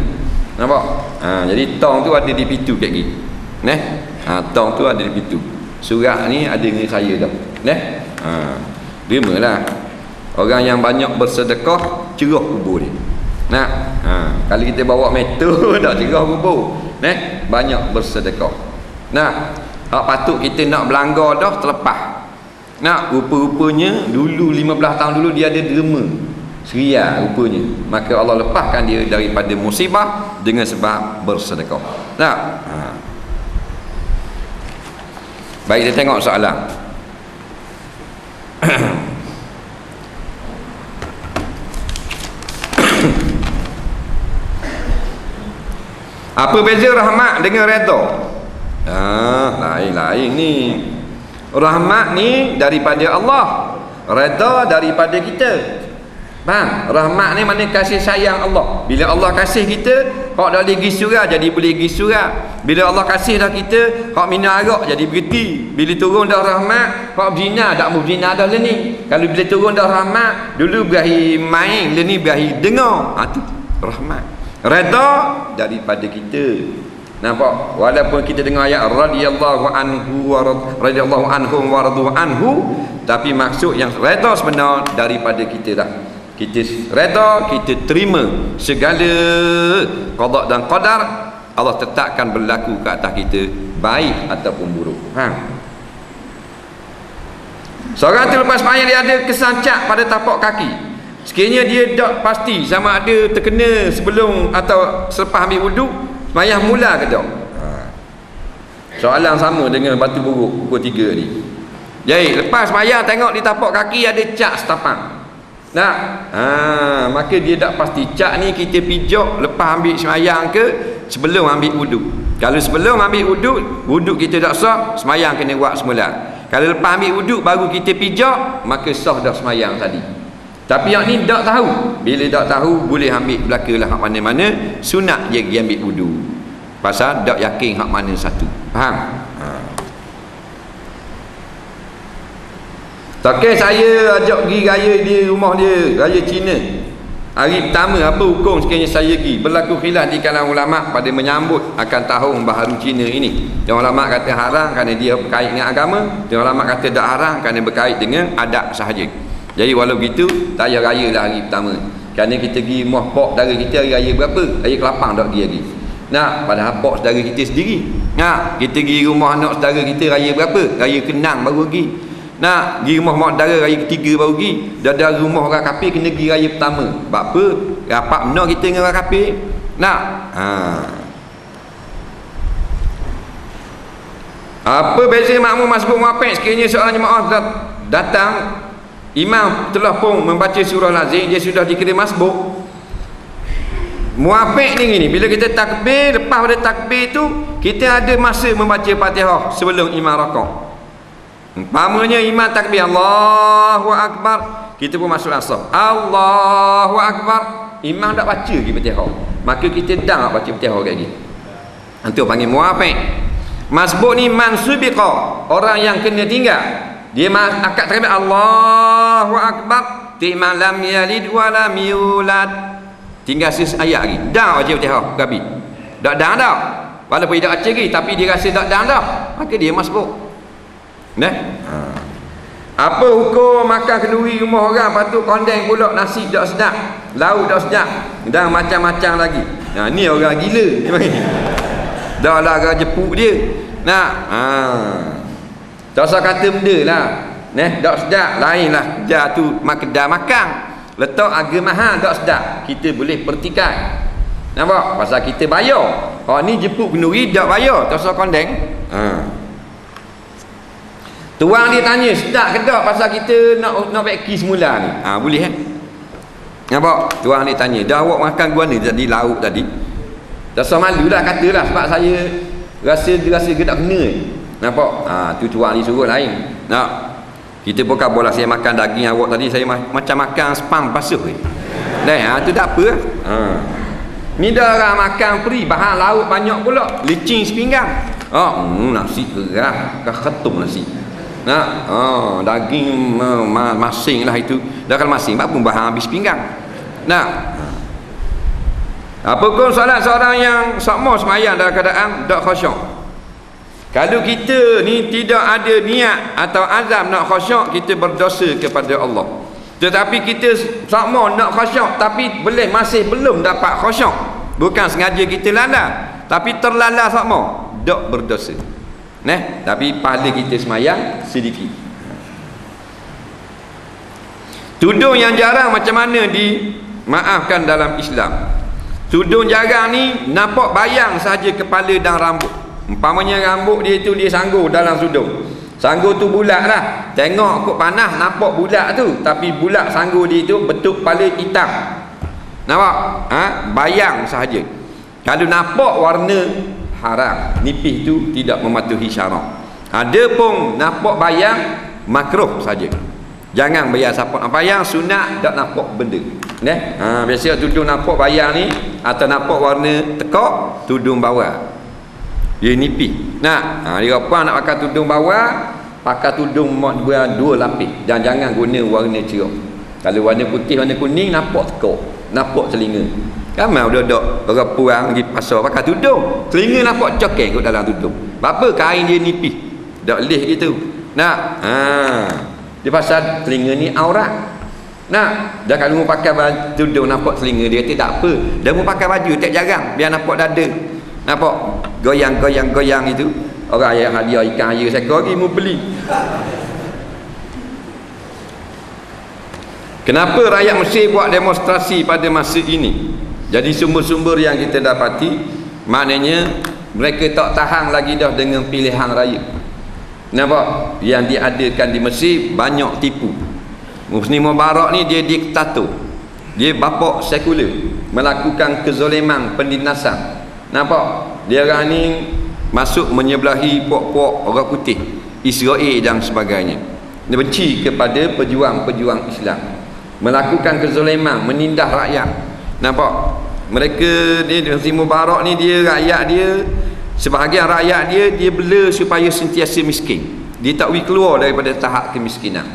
Nampak? Jadi tong tu ada di pintu kat gini. Tong tu ada di pintu. Surat ni ada dengan saya dah. Derma lah. Orang yang banyak bersedekah cerah kubur dia. Kalau kita bawa meter tak cerah kubur. Banyak bersedekah. Hak patut kita nak belanggar dah terlepas. Rupa-rupanya dulu 15 tahun dulu dia ada derma Seria rupanya. Maka Allah lepaskan dia daripada musibah dengan sebab bersedekah. Baik, kita tengok soalan. Apa beza rahmat dengan redha? Lain-lain ni. Rahmat ni daripada Allah, redha daripada kita. Faham? Rahmat ni mana kasih sayang Allah. Bila Allah kasih kita, hak dah boleh pergi surah jadi boleh pergi surah. Bila Allah kasih dah kita, hak minum arak jadi berhenti. Bila turun dah rahmat, hak berzina tak mau berzina dah ni. Kalau bila turun dah rahmat, dulu berakhir main, ni berakhir dengar. Tu rahmat. Redha daripada kita. Nampak? Walaupun kita dengar ayat radhiyallahu anhu wa radhiyallahu anhum wa radu anhu, tapi maksud yang redha sebenar daripada kita dah. Kita redha, kita terima segala qada dan qadar Allah tetapkan berlaku ke atas kita, baik ataupun buruk. Seorang tu lepas sembahyang dia ada kesancak pada tapak kaki. Sekiranya dia tak pasti sama ada terkena sebelum atau selepas ambil wuduk, sembahyang mula ke tak? Soalan sama dengan batu buruk pukul 3 ni. Jadi lepas sembahyang tengok di tapak kaki ada cak setapak. Maka dia tak pasti cak ni kita pijak lepas ambil sembahyang ke sebelum ambil wuduk. Kalau sebelum ambil wuduk kita tak sah, semayang kena buat semula. Kalau lepas ambil wuduk baru kita pijak, maka sah dah semayang tadi. Tapi yang ni tak tahu. Bila tak tahu, boleh ambil belakalah hak mana-mana, sunat je pergi ambil wuduk. Pasal tak yakin hak mana satu. Faham? Takkan saya ajak pergi raya di rumah dia, raya Cina. Hari pertama apa hukum sekiranya saya pergi? Berlaku khilaf di kalangan ulama pada menyambut akan tahun baharu Cina ini. Yang ulama kata haram kerana dia berkait dengan agama, yang ulama kata tak haram kerana berkait dengan adat sahaja. Jadi walau begitu, tak payah raya lah hari pertama. Kerana kita pergi rumah pok saudara kita hari raya berapa? Raya Kelapang tak pergi lagi. Nah, padahal pok saudara kita sendiri. Nah, kita pergi rumah anak saudara kita raya berapa? Raya Kenang baru pergi. Nak pergi rumah mak saudara raya ketiga baru pergi. Dah ada rumah orang kafir kena pergi raya pertama. Sebab apa? Rapat benar kita dengan orang kafir. Nak apa beza makmum masbuk muafik sekiranya seorang jemaah datang, imam telah pun membaca surah lazim, dia sudah dikira masbuk. Muafik ni gini, bila kita takbir, lepas pada takbir tu kita ada masa membaca Fatihah sebelum imam rakaat. Umpamanya imam takbir Allahu Akbar, kita pun masuk asar Allahu Akbar, imam tak baca lagi Fatihah, maka kita dah baca Fatihah lagi. Itu panggil muafik. Masbuk ni mansubiqa, orang yang kena tinggal. Dia akad takbir Allahu Akbar, imam lam yalid wa lam yulad, tinggal ayat lagi, dah baca Fatihah habis. Tak dah dah, walaupun dia tak baca lagi tapi dia rasa tak dah dah, maka dia masbuk. Apa hukum makan kenduri rumah orang, patut kondeng pula nasi tak sedap, lauk tak sedap dan macam-macam lagi. Ni orang gila dah lah orang jepuk dia. Tak usah kata benda lah tak sedap, lain lah dia tu kedai makan letak harga mahal tak sedap, kita boleh pertikai. Nampak? Pasal kita bayar. Ni jepuk kenduri tak bayar, tak usah kondeng. Tuang dia tanya sedap ke tak, pasal kita nak beki semula ni. Boleh nampak? Tuang dia tanya, dah awak makan gua ni tadi, lauk tadi. Tak usah malu lah, katalah sebab saya rasa gedak kena. Nampak? Tu tuang dia suruh lain. Kita pun kabarlah saya makan daging awak tadi, saya macam makan spam basuh tu tak apa. Ni dah orang makan free, bahan lauk banyak pula, licin sepinggang. Nasi keras, ketum nasi. Daging masing lah itu. Dah kalau masing apa pun bahan habis pinggang. Apa pun solat seorang yang sakmo semayang dalam keadaan tak khusyuk. Kalau kita ni tidak ada niat atau azam nak khusyuk, kita berdosa kepada Allah. Tetapi kita sakmo nak khusyuk tapi masih belum dapat khusyuk, bukan sengaja kita lalai tapi terlalai sakmo, tak berdosa. Tapi pahala kita semayang sedikit. Tudung yang jarang macam mana dimaafkan dalam Islam. Tudung jarang ni nampak bayang saja kepala dan rambut. Umpamanya rambut dia tu dia sanggur dalam tudung. Sanggur tu bulat lah, tengok kok panas nampak bulat tu, tapi bulat sanggur dia tu bentuk kepala hitam. Nampak? Bayang sahaja. Kalau nampak warna haram, nipis tu tidak mematuhi syarak. Ada pun nampak bayang, makruh saja. Jangan bayang siapa nak bayang, sunat tak nampak benda. Biasa tudung nampak bayang ni atau nampak warna tekak, tudung bawah dia nipis. Dia apa nak pakai tudung bawah, pakai tudung dua lapis, dan jangan guna warna cerah. Kalau warna putih, warna kuning nampak tekak, nampak telinga. Ramai budak-budak orang puang pergi pasar pakai tudung, telinga nampak cokeng kat dalam tudung. Apa? Kain dia nipis, tak leh gitu. Dia pasal telinga ni aurat. Dah kalau mau pakai tudung nampak telinga dia, tak apa. Dah mau pakai baju tak jarang biar nampak dada. Nampak goyang itu. Orang yang hadiah ikan air seekor lagi mau beli. Kenapa rakyat Mesir buat demonstrasi pada masa ini? Jadi sumber-sumber yang kita dapati, maknanya mereka tak tahan lagi dah dengan pilihan raya. Nampak? Yang diadakan di Mesir banyak tipu. Husni Mubarak ni dia diktator, dia bapak sekular, melakukan kezoliman, penindasan. Nampak? Dia orang ni masuk menyebelahi puak-puak orang putih, Israel dan sebagainya. Dia benci kepada pejuang-pejuang Islam, melakukan kezaliman, menindas rakyat. Nampak? Mereka ni Hosni Mubarak ni, dia rakyat dia, sebahagian rakyat dia bela supaya sentiasa miskin. Dia tak boleh keluar daripada tahap kemiskinan,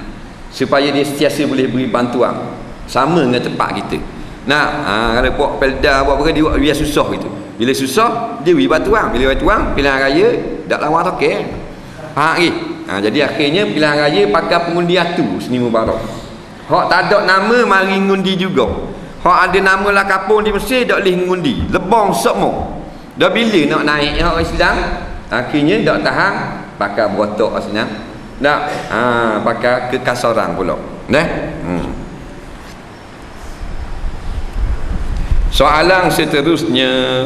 supaya dia sentiasa boleh beri bantuan. Sama dengan tempat kita. Kalau buat pelda, buat apa, dia buat biar susah gitu. Bila susah, dia beri bantuan. Bila bantuan, pilihan raya tak lawan tokek. Faham ke? Jadi akhirnya pilihan raya pakai pengundi atu Hosni Mubarak. Hak tak ada nama mari ngundi juga. Hak ada nama lah kapung di Mesir tak boleh ngundi. Lebong semua. Dah bila nak naik hak Islam, akhirnya tak tahan, pakai berotok senang. Tak, pakai kekasaran pula. Soalan seterusnya,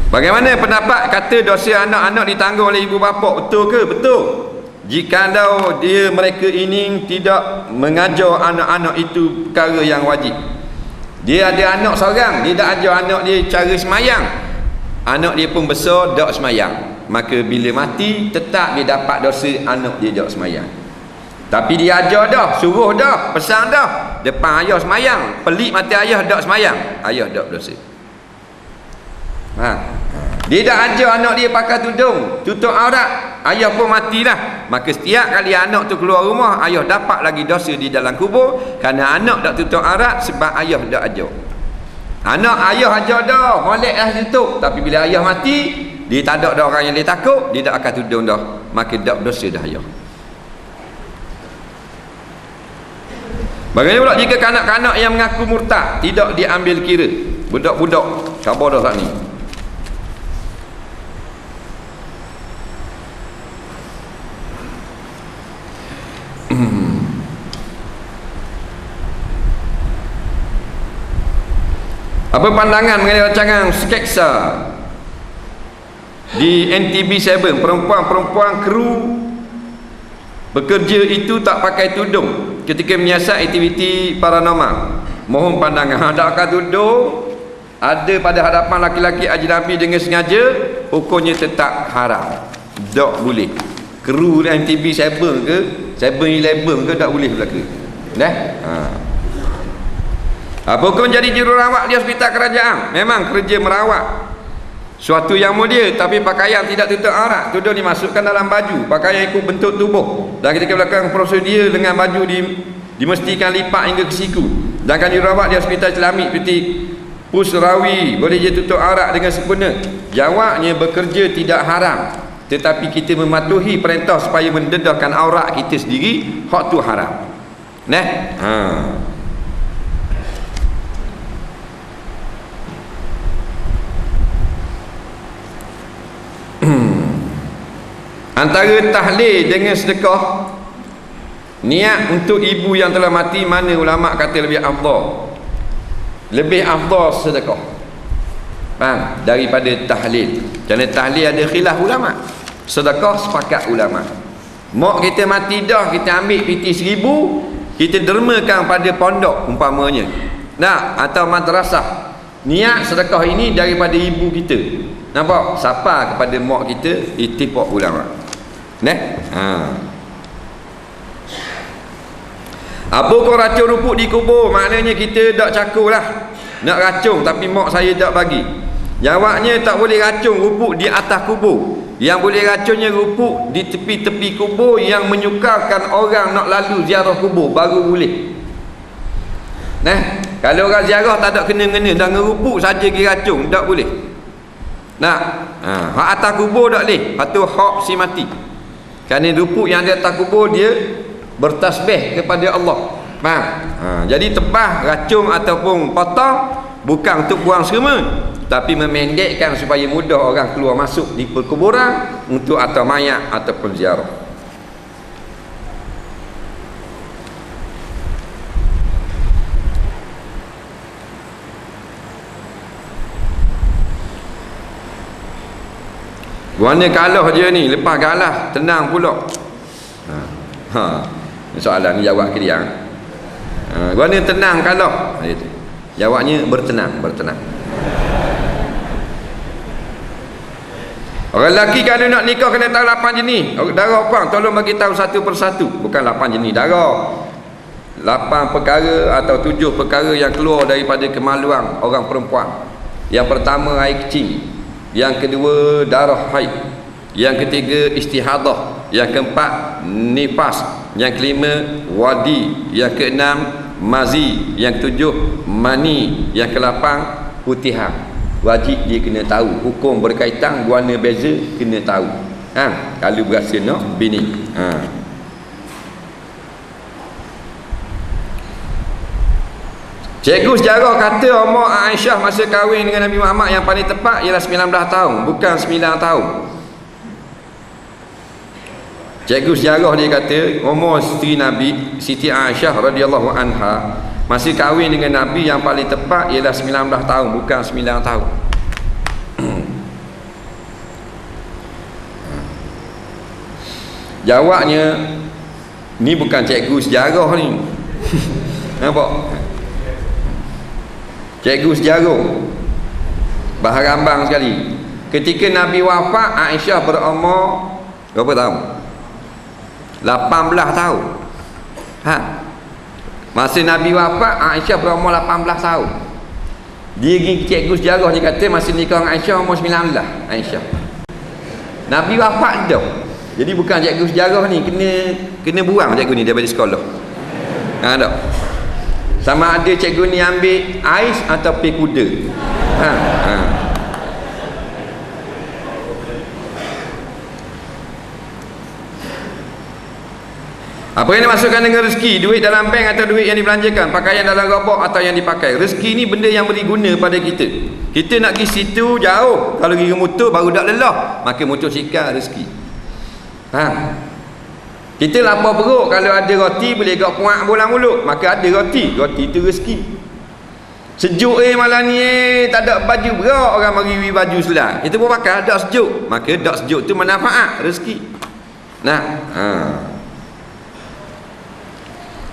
bagaimana pendapat kata dosa anak-anak ditanggung oleh ibu bapa? Betul ke? Betul. Jikalau mereka ini tidak mengajar anak-anak itu perkara yang wajib. Dia ada anak seorang, dia tak ajar anak dia cara semayang, anak dia pun besar tak semayang, maka bila mati tetap dia dapat dosa anak dia tak semayang. Tapi dia ajar dah, suruh dah, pesan dah, depan ayah semayang, pelik mati ayah tak semayang, ayah tak berdosa. Dia dah ajar anak dia pakai tudung, tutup aurat, ayah pun matilah, maka setiap kali anak tu keluar rumah, ayah dapat lagi dosa di dalam kubur, kerana anak tak tutup aurat sebab ayah tak ajar. Anak ayah ajar dah, molek dah tutup, tapi bila ayah mati, dia tak ada orang yang dia takut, dia tak akan tudung dah, maka tak berdosa dah ayah. Bagaimana pula jika kanak-kanak yang mengaku murtad tidak diambil kira? Budak-budak khabar dah saat ni. Apa pandangan mengenai rancangan skeksa di NTB7? Perempuan-perempuan kru bekerja itu tak pakai tudung ketika menyiasat aktiviti paranormal. Mohon pandangan. Tak pakai tudung ada pada hadapan laki-laki ajnabi dengan sengaja, hukumnya tetap haram. Tak boleh. Kru NTB7 ke 7-Eleven ke tak boleh berlaku. Apa hukum jadi jururawat di hospital kerajaan? Memang kerja merawat suatu yang mulia, tapi pakaian tidak tutup aurat, tudung dimasukkan dalam baju, pakaian ikut bentuk tubuh, dan ketika belakang prosedur dengan baju dimestikan lipat hingga ke siku. Sedangkan jururawat di hospital Islamik seperti Pusrawi boleh je tutup aurat dengan sempurna. Jawabnya, bekerja tidak haram, tetapi kita mematuhi perintah supaya mendedahkan aurat kita sendiri, hak tu haram. Antara tahlil dengan sedekah, niat untuk ibu yang telah mati, mana ulama kata lebih afdal? Lebih afdal sedekah daripada tahlil. Kerana tahlil ada khilaf ulama, sedekah sepakat ulama. Mak kita mati dah, kita ambil piti 1000, kita dermakan pada pondok umpamanya, atau madrasah. Niat sedekah ini daripada ibu kita. Nampak? Sapa kepada mak kita, ittifaq ulama. Apa kau racun rupuk di kubur? Maknanya kita tak cakur lah nak racun, tapi mak saya tak bagi. Jawabnya, tak boleh racun rupuk di atas kubur. Yang boleh racunnya rupuk di tepi-tepi kubur yang menyukarkan orang nak lalu ziarah kubur, baru boleh. Kalau orang ziarah tak ada kena-kena dengan rupuk saja kira racun, tak boleh. Hak atas kubur tak boleh, hak tu hak si mati. Kerana rupuk yang di atas kubur dia bertasbih kepada Allah. Jadi tebah racun ataupun potong bukan untuk buang semua, tapi memendekkan supaya mudah orang keluar masuk di perkuburan untuk atau mayat ataupun ziarah. Guanya kalah dia ni, lepas kalah tenang pula. Soalan ni jawab ke dia. Guanya tenang kalah. Jawabnya bertenang. Orang lelaki kalau nak nikah kena tahu 8 jenis darah puang. Tolong bagi tahu satu persatu. Bukan 8 jenis darah, 8 perkara atau 7 perkara yang keluar daripada kemaluan orang perempuan. Yang pertama air kecil, yang kedua darah haid, yang ketiga istihadah, yang keempat nifas, yang kelima wadi, yang keenam mazi, yang ketujuh mani, yang kelapan putihan. Wajib dia kena tahu. Hukum berkaitan warna beza kena tahu. Kalau berasa nak bini. Cikgu sejarah kata umur Aisyah masa kahwin dengan Nabi Muhammad yang paling tepat ialah 19 tahun, bukan 9 tahun. Cikgu sejarah dia kata umur isteri Nabi Siti Aisyah radhiyallahu anha masa kahwin dengan Nabi yang paling tepat ialah 19 tahun, bukan 9 tahun. Jawabnya ni bukan cikgu sejarah ni. Nampak? Cikgu sejarah bahar rambang sekali. Ketika Nabi wafat, Aisyah berumur berapa tahun? 18 tahun. Masa Nabi wafat, Aisyah berumur 18 tahun. Dia pergi cikgu sejarah dia kata masa nikah dengan Aisyah umur 19. Aisyah Nabi wafat dah. Jadi bukan cikgu sejarah ni, kena buang cikgu ni daripada sekolah. Tak. Sama ada cikgu ni ambil ais atau pi kuda. Apa yang dimasukkan dengan rezeki? Duit dalam bank atau duit yang dibelanjakan, pakaian dalam gerobak atau yang dipakai. Rezeki ni benda yang beri guna pada kita. Kita nak pergi situ jauh, kalau pergi motor baru dak lelah, maka motosikal rezeki. Kita lapar perut, kalau ada roti boleh gak puak bola mulut, maka ada roti itu rezeki. Sejuk malam ni tak ada baju berak, orang mari baju selai, kita pun pakai dak sejuk, maka dak sejuk tu manfaat rezeki.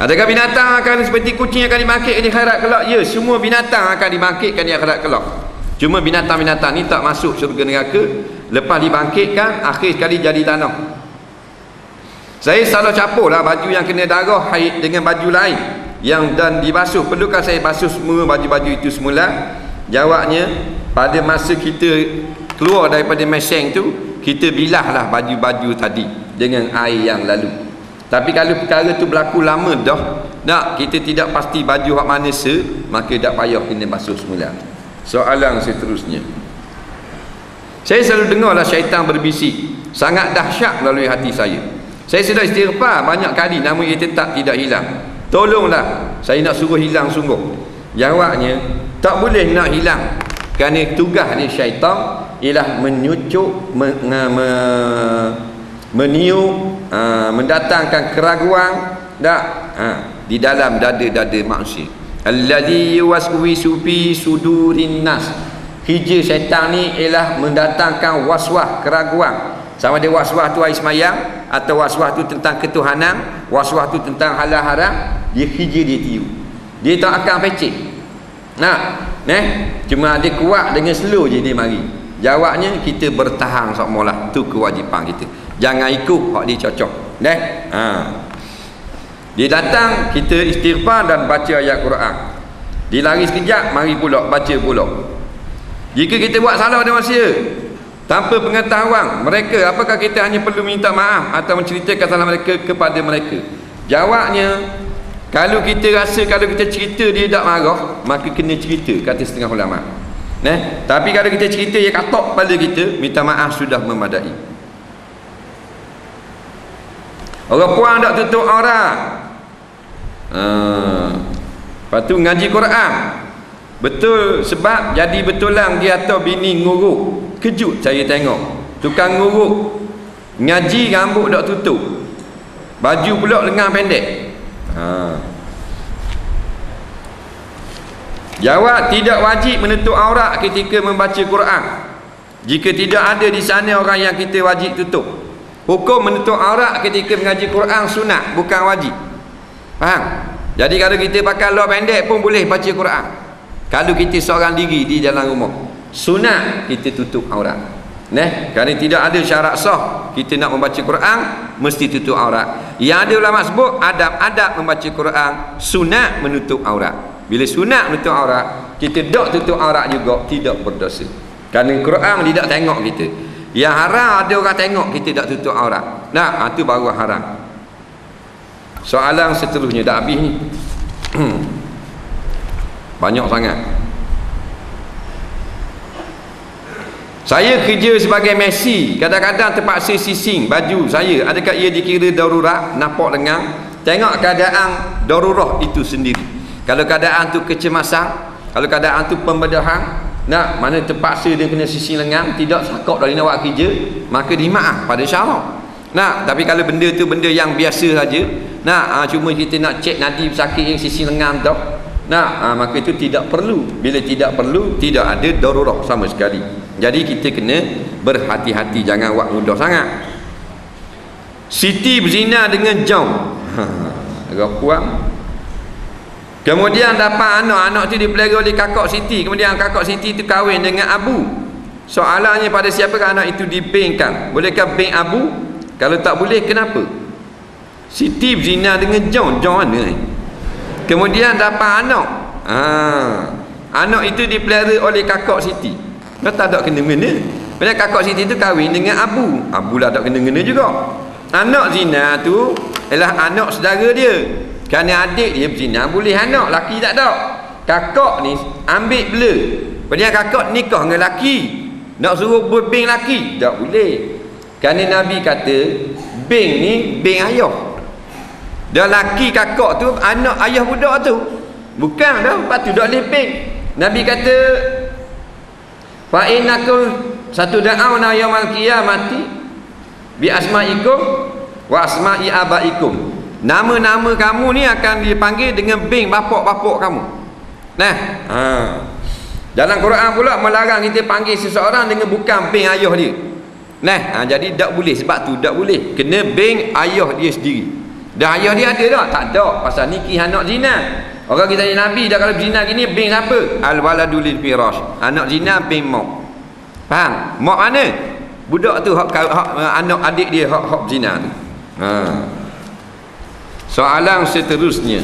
Adakah binatang akan seperti kucing akan dibangkitkan di akhirat kelak? Ya, semua binatang akan dibangkitkan di akhirat kelak. Cuma binatang-binatang ni tak masuk syurga neraka, lepas dibangkitkan akhir sekali jadi tanah. Saya selalu campurlah baju yang kena darah haid dengan baju lain yang dan dibasuh. Perlukah saya basuh semua baju-baju itu semula? Jawabnya, pada masa kita keluar daripada mesyeng tu, kita bilahlah baju-baju tadi dengan air yang lalu. Tapi kalau perkara tu berlaku lama dah, kita tidak pasti baju hak mana maka tak payah kena basuh semula. Soalan seterusnya. Saya selalu dengarlah syaitan berbisik, sangat dahsyat melalui hati saya. Saya sudah istighfar banyak kali, namun ia tetap tidak hilang. Tolonglah, saya nak suruh hilang sungguh. Jawabnya, tak boleh nak hilang, kerana tugas dia syaitan ialah menyucuk, meniup, mendatangkan keraguan di dalam dada-dada manusia. Alladhi yuwaswisu fi sudurin nas. Hijau syaitan ni ialah mendatangkan waswas, keraguan. Sama ada waswas tu air semayang, atau waswas tu tentang ketuhanan, waswas tu tentang halal haram, dia hijau dia tiup. Dia tak akan pecik. Cuma dia kuat dengan slow je dia mari. Jawabnya, kita bertahan samalah, tu kewajipan kita. Jangan ikut hak dia cocok. Dia datang, kita istighfar dan baca ayat Quran. Dia lari sekejap, mari pula baca pula. Jika kita buat salah dengan manusia tanpa pengetahuan mereka, apakah kita hanya perlu minta maaf atau menceritakan salah mereka kepada mereka? Jawabnya, kalau kita rasa kalau kita cerita dia tak marah, maka kena cerita, kata setengah ulama. Tapi kalau kita cerita dia katok pada kita, minta maaf sudah memadai. Orang puan tak tutup aurat. Lepas tu ngaji Quran. Betul, sebab jadi betulan dia atau bini nguruk. Kejut saya tengok tukang nguruk ngaji rambut tak tutup, baju pula lengan pendek. Jawab, tidak wajib menutup aurat ketika membaca Quran. Jika tidak ada di sana orang yang kita wajib tutup. Hukum menutup aurat ketika mengaji Quran sunat, bukan wajib. Faham? Jadi kalau kita pakai luar pendek pun boleh baca Quran. Kalau kita seorang diri di dalam rumah, sunat kita tutup aurat. Kerana tidak ada syarat sah kita nak membaca Quran mesti tutup aurat. Yang ada ulama sebut adab-adab membaca Quran sunat menutup aurat. Bila sunat menutup aurat, kita tak tutup aurat juga tidak berdosa. Kerana Quran tidak tengok kita. Yang haram ada orang tengok kita tak tutup aurat. Itu baru haram. Soalan seterusnya dah habis ni. Banyak sangat. Saya kerja sebagai Messi, kadang-kadang terpaksa sising baju saya. Adakah ia dikira darurat? Nampak lengang. Tengok keadaan darurat itu sendiri. Kalau keadaan tu kecemasan, kalau keadaan tu pembedahan, mana terpaksa dia kena sising lengang, tidak sakok dari nak buat kerja, maka dimaaf pada syarak. Tapi kalau benda tu benda yang biasa saja, cuma kita nak cek nadi sakit yang sising lengang tu, maka itu tidak perlu. Bila tidak perlu, tidak ada darurat sama sekali. Jadi kita kena berhati-hati, jangan buat mudah sangat. Siti berzina dengan Jom. Agak kurang. Kemudian dapat anak tu dipelihara oleh kakak Siti. Kemudian kakak Siti tu kahwin dengan Abu. Soalannya pada siapakah anak itu dibengkan? Bolehkah beng Abu? Kalau tak boleh, kenapa? Siti berzina dengan Jom. Jom mana? Kemudian dapat anak. Anak itu dipelihara oleh kakak Siti. Tak ada kena-mena. Bila kakak Siti tu kahwin dengan Abu. Abu lah tak kena-mena juga. Anak zina tu ialah anak saudara dia. Kerana adik dia berzina boleh anak, laki tak ada. Kakak ni ambil bela. Kemudian kakak nikah dengan laki. Nak suruh berbeng laki, tak boleh. Kerana Nabi kata beng ni beng ayah. Dan laki kakak tu anak ayah budak tu. Bukan dah, lepas tu tak boleh beng. Nabi kata fa innakum satud'auna yaumal qiyamati bi asma'ikum wa asma'i abaikum. Nama-nama kamu ni akan dipanggil dengan beng bapak-bapak kamu. Dalam Quran pula melarang kita panggil seseorang dengan bukan beng ayah dia. Jadi tak boleh, sebab tu tak boleh. Kena beng ayah dia sendiri. Dan ayah dia ada tak? Tak ada. Pasal nikih anak zina. Orang kita tanya Nabi dah, kalau berzina gini beng siapa? Al-waladu lil firash. Anak zina beng mak. Faham? Mak mana? Budak tu hak anak adik dia hak zina tu. Soalan seterusnya.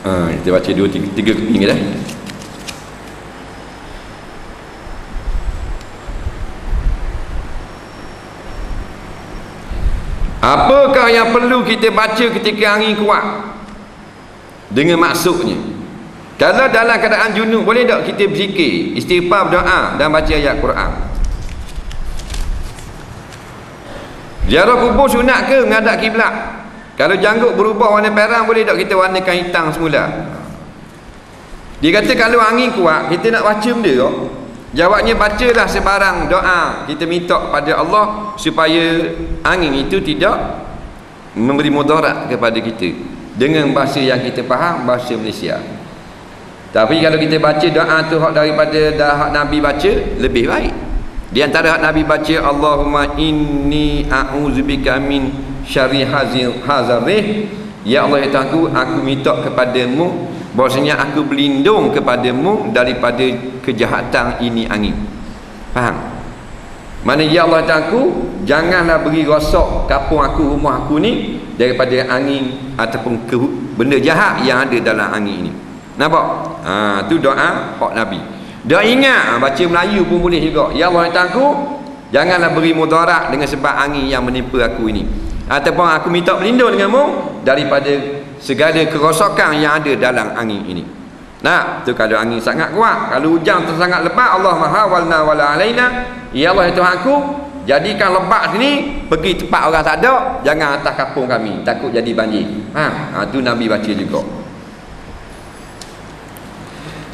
Kita baca 2-3 keping dah. Apakah yang perlu kita baca ketika angin kuat? Dengan maksudnya, kalau dalam keadaan junub boleh tak kita berzikir, istighfar, berdoa dan baca ayat Quran? Ziarah kubur sunat ke menghadap kiblat? Kalau janggut berubah warna perang, boleh tak kita warnakan hitam semula? Dia kata kalau angin kuat, kita nak baca benda tak? Jawabnya, bacalah sebarang doa. Kita minta pada Allah supaya angin itu tidak memberi mudarat kepada kita, dengan bahasa yang kita faham, bahasa Malaysia. Tapi kalau kita baca doa tu hak daripada hak Nabi baca, lebih baik. Di antara hak Nabi baca, Allahumma inni a'udzubika min syarri hazarih. Ya Allah, ya Tuhanku, aku minta kepadamu, bahwasanya aku berlindung kepadamu daripada kejahatan ini angin. Faham? Mana ya Allah, Tuhanku, janganlah beri rosak kampung aku, rumah aku ni daripada angin ataupun benda jahat yang ada dalam angin ini. Nampak? Tu doa hak Nabi. Dah ingat, baca Melayu pun boleh juga. Ya Allah, Tuhanku, janganlah beri mudarat dengan sebab angin yang menimpa aku ini, ataupun aku minta berlindung denganmu daripada segala kerosakan yang ada dalam angin ini. Tu kalau angin sangat kuat. Kalau hujan tu sangat lebat, Allah mahawalna wala alaina. Ya Allah, Tuhanku, jadikan lebat sini pergi tempat orang tak ada, jangan atas kampung kami, takut jadi banjir. Tu Nabi baca juga.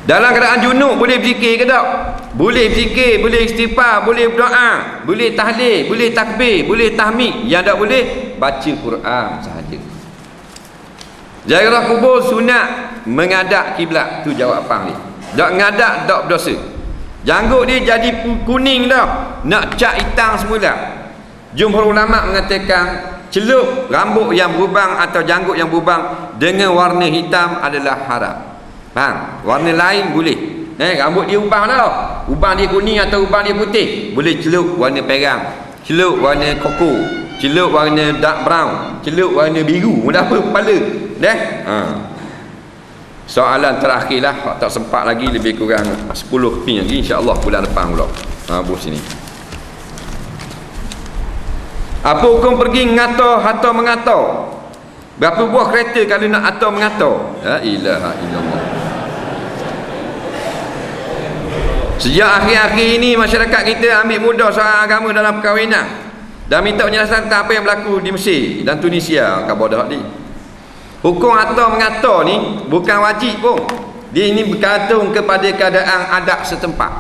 Dalam keadaan junub boleh berzikir ke tak? Boleh berzikir, boleh istighfar, boleh berdoa, boleh tahlil, boleh takbir, boleh tahmid. Yang tak boleh, baca Quran sahaja. Ziarah kubur sunat menghadap kiblat. Tu jawapan ni. Tak menghadap tak berdosa. Janggut dia jadi kuning dah, nak cat hitam semula. Jumhur ulama mengatakan celup rambut yang berubang atau janggut yang berubang dengan warna hitam adalah haram. Faham? Warna lain boleh. Rambut dia ubang dah. Ubang dia kuning atau ubang dia putih, boleh celup warna perang, celup warna koko, celup warna dark brown, celup warna biru, dah apa kepala. Soalan terakhirlah, tak sempat lagi, lebih kurang 10 pin lagi, insya-Allah bulan depan pula. Bos sini. Apa hukum pergi mengatur atau mengatur? Berapa buah kereta kalau nak atur mengatur? La ilaha illallah. Sejak akhir-akhir ini masyarakat kita ambil mudah soal agama dalam perkahwinan dan minta penjelasan tentang apa yang berlaku di Mesir dan Tunisia. Khabar dah ni. Hukum atur mengatur ni bukan wajib pun. Dia ini bergantung kepada keadaan adat setempat.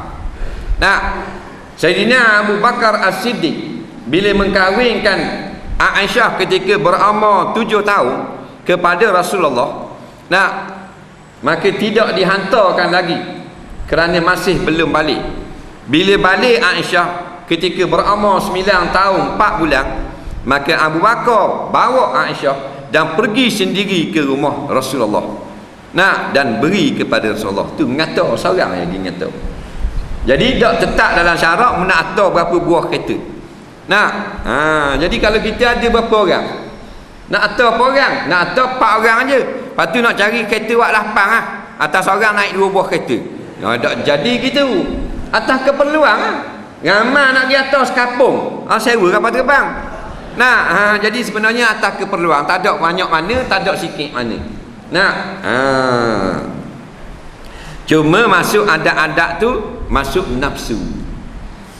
Nah, Sayyidina Abu Bakar As-Siddiq bila mengkahwinkan Aisyah ketika berumur 7 tahun kepada Rasulullah, nah, maka tidak dihantarkan lagi kerana masih belum balik. Bila balik Aisyah ketika berumur 9 tahun 4 bulan, maka Abu Bakar bawa Aisyah dan pergi sendiri ke rumah Rasulullah, nah, dan beri kepada Rasulullah. Tu mengatur seorang yang dia mengatur. Jadi tak tetap dalam syarat nak atur berapa buah kereta. Nah, jadi kalau kita ada berapa orang, nak atur apa orang? Nak atur 4 orang aje. Lepas tu nak cari kereta wak 8 lah. Atas orang naik 2 buah kereta. Tak jadi gitu. Atas keperluan lah. Ramai nak pergi atas kapung, sewa kapal terbang. Nah, jadi sebenarnya atas keperluan, tak ada banyak mana, tak ada sikit mana. Nah, cuma masuk adat-adat tu, masuk nafsu,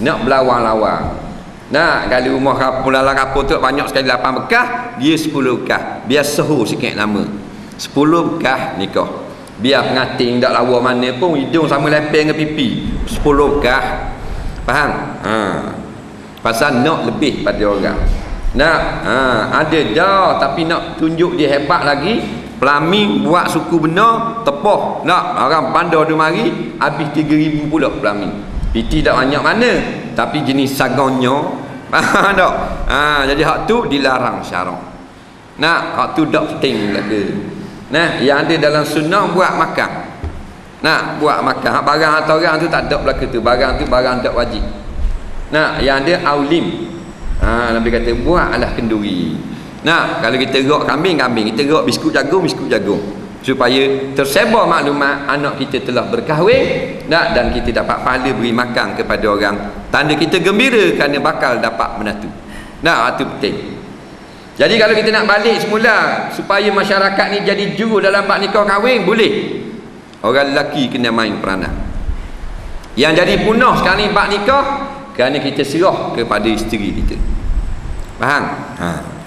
nak berlawan-lawan. Nah, kalau rumah kapal dalam kapal tu banyak sekali 8 bekas, dia 10 bekas. Biar sehu sikit nama. 10 bekas nikah. Biar pengantin tak lawa mana pun, hidung sama lepeng dengan pipi. 10 bekas. Faham? Pasal nak lebih pada orang. Nah, ada dah tapi nak tunjuk dia hebat lagi. Pelamin buat suku benar, tepoh. Nak orang pandai dia mari, habis 3,000 pula pelamin. Piti tak banyak mana, tapi jenis sagonnya. Faham tak? Jadi hak tu dilarang syarak. Nah, hak tu tak penting lagi. Nah, yang ada dalam sunnah buat makan. Nah, buat makan. Hak barang atau orang tu tak ada belaka tu. Barang tu barang tak wajib. Nah, yang ada aulim. Nabi kata buatlah kenduri. Nah, kalau kita rok kambing, kita rok biskut jagung. Supaya tersebar maklumat anak kita telah berkahwin, dan kita dapat pahala beri makan kepada orang. Tanda kita gembira kerana bakal dapat menatu. Nah, itu penting. Jadi kalau kita nak balik semula supaya masyarakat ni jadi juru dalam bab nikah kahwin, boleh. Orang lelaki kena main peranan. Yang jadi punah sekarang ni bab nikah kerana kita serah kepada isteri kita. Faham?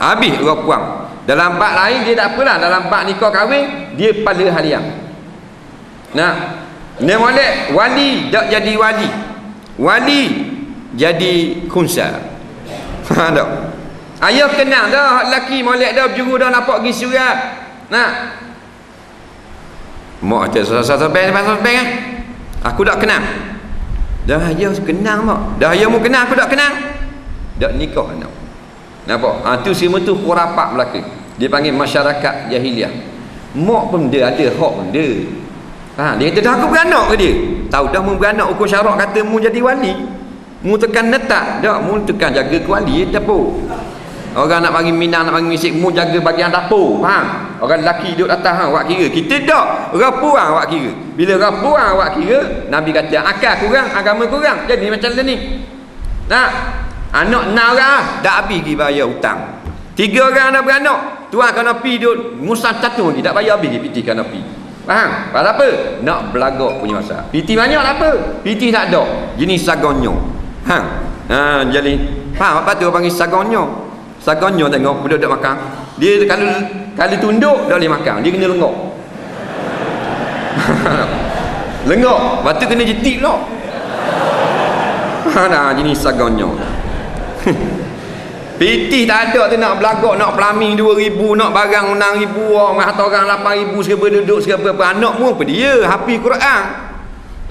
Habis orang puang. Dalam bab lain dia tak apalah, dalam bab nikah kahwin dia pada haliang. Nah, ni molek wali tak jadi wali. Wali jadi khunsa. Faham tak? Ayah kenal dah lelaki molek dah berjuru dah nampak pergi surat. Nah. Mak kata satu bank aku tak kenal. Dah ayah kenal mak. Dah ayah mu kenal aku tak kenal. Tak nikah anak. Nampak? Tu semua tu khurafat belaka. Dia panggil masyarakat jahiliah. Mak pun dia ada hak pun dia. Dia kata dah aku beranak ke dia? Tahu dah mu beranak hukum syarak kata mu jadi wali. Mu tekan letak. Tak, mu tekan jaga ke wali dapur. Orang nak bagi minang, nak bagi misik, mu jaga bagian dapur. Faham? Orang lelaki duduk atas awak kira. Kita tak. Orang puang awak kira. Bila orang puang awak kira, Nabi kata akal kurang, agama kurang. Jadi macam ni. Nah, anak 6 orang dah habis pergi bayar hutang. 3 orang dah beranak, tuan kanapi duduk musang satu lagi tak bayar habis piti kanapi. Faham? Pasal apa? Nak belagak punya masa. Piti banyak lah apa? Piti tak ada. Jenis sagonyo. Jadi faham apa tu orang panggil sagonyo? Sagonyo tengok budak duduk makan. Dia kalau tunduk dah boleh makan. Dia kena lengok. Lengok. Lepas tu kena jetik pula. Jenis sagonyo. Pitih tak ada tu nak belagak, nak pelaming 2,000, nak barang 6,000, orang hantar orang 8,000 serba duduk serba apa. Anak mu apa dia? Hafiz Quran.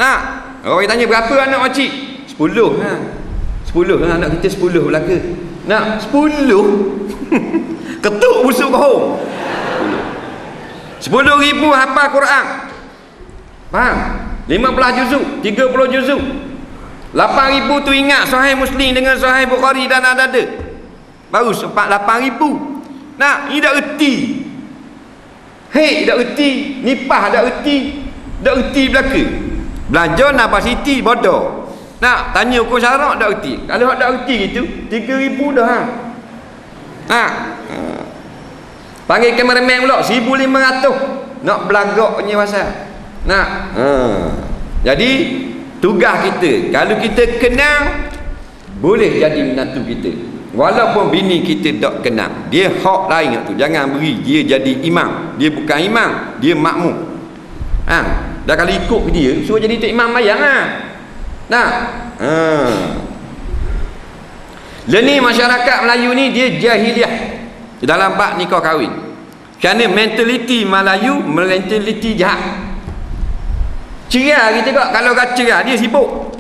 Nah, orang tanya berapa anak makcik? 10. 10 anak kita 10 belaka. Nak 10 Ketuk busuk kohong. 10,000 hafal Quran. Faham? 15 juzuk, 30 juzuk. 8,000 tu ingat Sahih Muslim dengan Sahih Bukhari dan ada. Baru sempat 8,000. Nah, ini dah erti. Hei, dah erti. Nipah dah erti. Dah erti belaka. Belajar Napa Siti bodoh. Nak tanya hukum syarak dah erti. Kalau dah erti gitu, 3,000 dah. Panggil kameraman pula 1,500 nak belagaknya pasal. Nak. Jadi tugas kita, kalau kita kenal, boleh jadi menantu kita. Walaupun bini kita tak kenal, dia hak lain tu. Jangan beri dia jadi imam. Dia bukan imam, dia makmum. Dah kalau ikut dia, suruh jadi tok imam bayang Nah. Ni masyarakat Melayu ni dia jahiliah dalam bab nikah kahwin. Kerana mentaliti Melayu mentaliti jahat. Cerai kita kok, kalau kata cerai dia sibuk.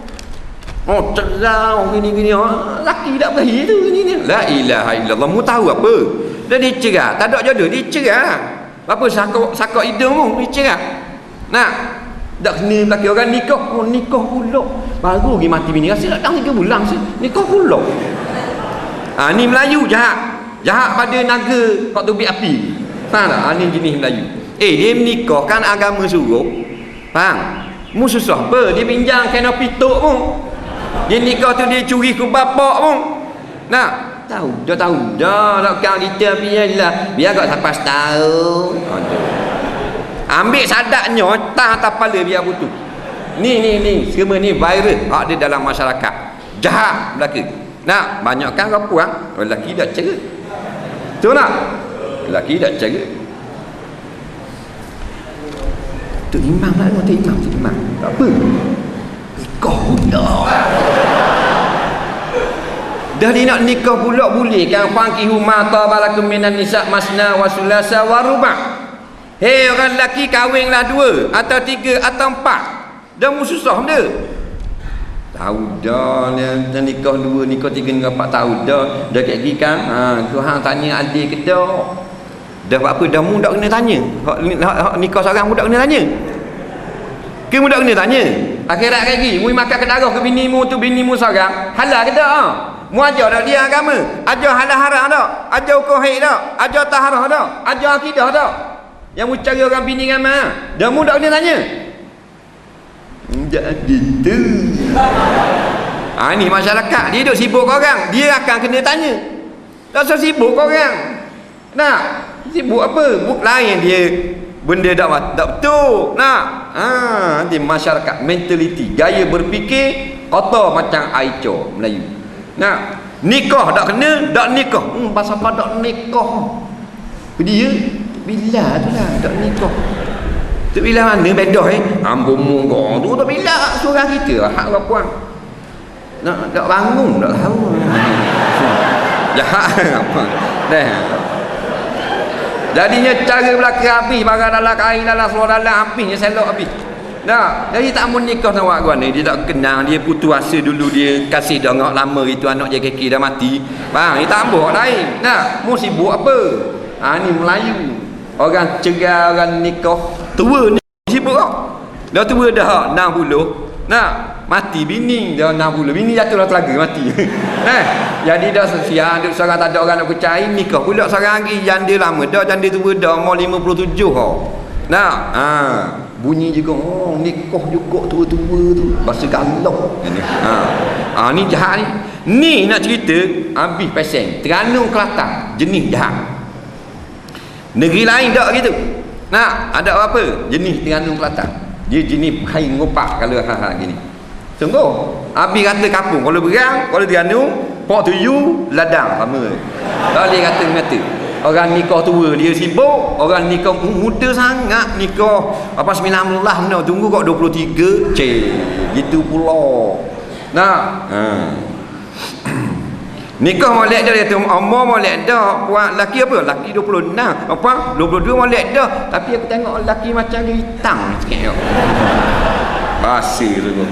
Cerai gini-gini. Laki tak berani tu gini. La ilaha illallah. Mu tahu apa? Dia cerai, tak ada jodoh, dia cerai. Apa sakak hidung dia cerai. Nah, tak kena laki orang nikah pula. Baru pergi mati bini rasa datang 3 bulan nikah pula. Ni Melayu jahat. Jahat pada naga kok tubik api. Faham tak? Ni jenis Melayu. Dia menikah kan agama suruh. Faham? Mu susah apa? Dia pinjam kena pituk mu. Dia nikah tu dia curi ke bapak mu. Nah, tahu. Dah kau kita biarlah. Biar kau sampai setahun. Ambil sadaknya tah atas kepala biar putus. Ni semua ni virus ada dalam masyarakat. Jahat belaka. Nak banyakkan kau puang, lelaki dah cerai. Betul tak? Lelaki dah cerai. Tu imam lah, tu imam. Tak apa. Nikah dah. Dah dia nak nikah pula boleh kan? Fankihu ma tabalakum minan nisa masna wa sulasa wa ruba'. Hei orang lelaki kahwinlah 2 atau 3 atau 4. Dah mu susah benda. Tahu dah dah nikah 2, nikah 3, nikah 4 tahu dah. Dah kat gigi kan. Tu hang tanya adik ke dak. Dah buat apa? Dah mu dak kena tanya. Hak nikah seorang mu dak kena tanya. Ke mu dak kena tanya. Akhirat lagi, mu makan ke darah ke bini mu tu, bini mu seorang. Halal ke tak? Mu ajar dak dia agama? Ajar halal haram tak? Ajar hukum haid tak? Ajar taharah tak? Ajar akidah tak? Yang mu cari orang bini ramai. Dah mu dak kena tanya. Tak gitu. Ni masyarakat dia duk sibuk orang, dia akan kena tanya. Tak usah sibuk orang. Nak sibuk apa? Buk lain dia benda tak betul. Nak nanti masyarakat mentaliti, gaya berfikir kotor macam Aisyah Melayu. Nak nikah tak kena, tak nikah. Pasal apa tak nikah? Dia bila tu lah tak nikah. Tak bila mana bedah ambung kau tu tak bila seorang kita hak apa puan. Nak tak bangun tak tahu. Jahat apa. Dah. Jadinya cara belaka habis barang dalam kain dalam seluar dalam habisnya selok habis. Dah. Jadi tak mau nikah sama awak ni, dia tak kenal, dia putus asa dulu, dia kasih dah ngak lama itu anak JKK dah mati. Bang, dia tak ambil lain. Nah, mu sibuk apa? Ni Melayu. Orang cerai, orang nikah tua ni sibuk kau. Dah tua dah 60. Nah, mati bini dah 60. Bini jatuh dalam telaga mati. Jadi dah sesian, duduk seorang tak ada orang nak percaya, nikah pula seorang lagi janda lama dah, janda tua dah mau 57 kau. Nah, bunyi juga nikah juga tua-tua tu. Bahasa galak. Ni jahat ni. Ni nak cerita habis pesen. Terengganu Kelantan, jenis jahat. Negeri lain tak gitu. Nak ada apa? Jenis Terengganu Kelantan. Dia jenis hai ngopak kalau hal-hal gini. Sungguh. Habis kata kampung kalau berang, kalau Terengganu, Pok Tuyu, ladang sama. Tak boleh kata. Orang nikah tua dia sibuk, orang nikah muda sangat nikah apa 19 mana tunggu kok 23. Gitu pula. Nah, nikah molek dah tu umur molek dah, puak laki apa? Laki 26. Apa? 22 molek dah. Tapi aku tengok laki macam hitam sikit. Basi tu.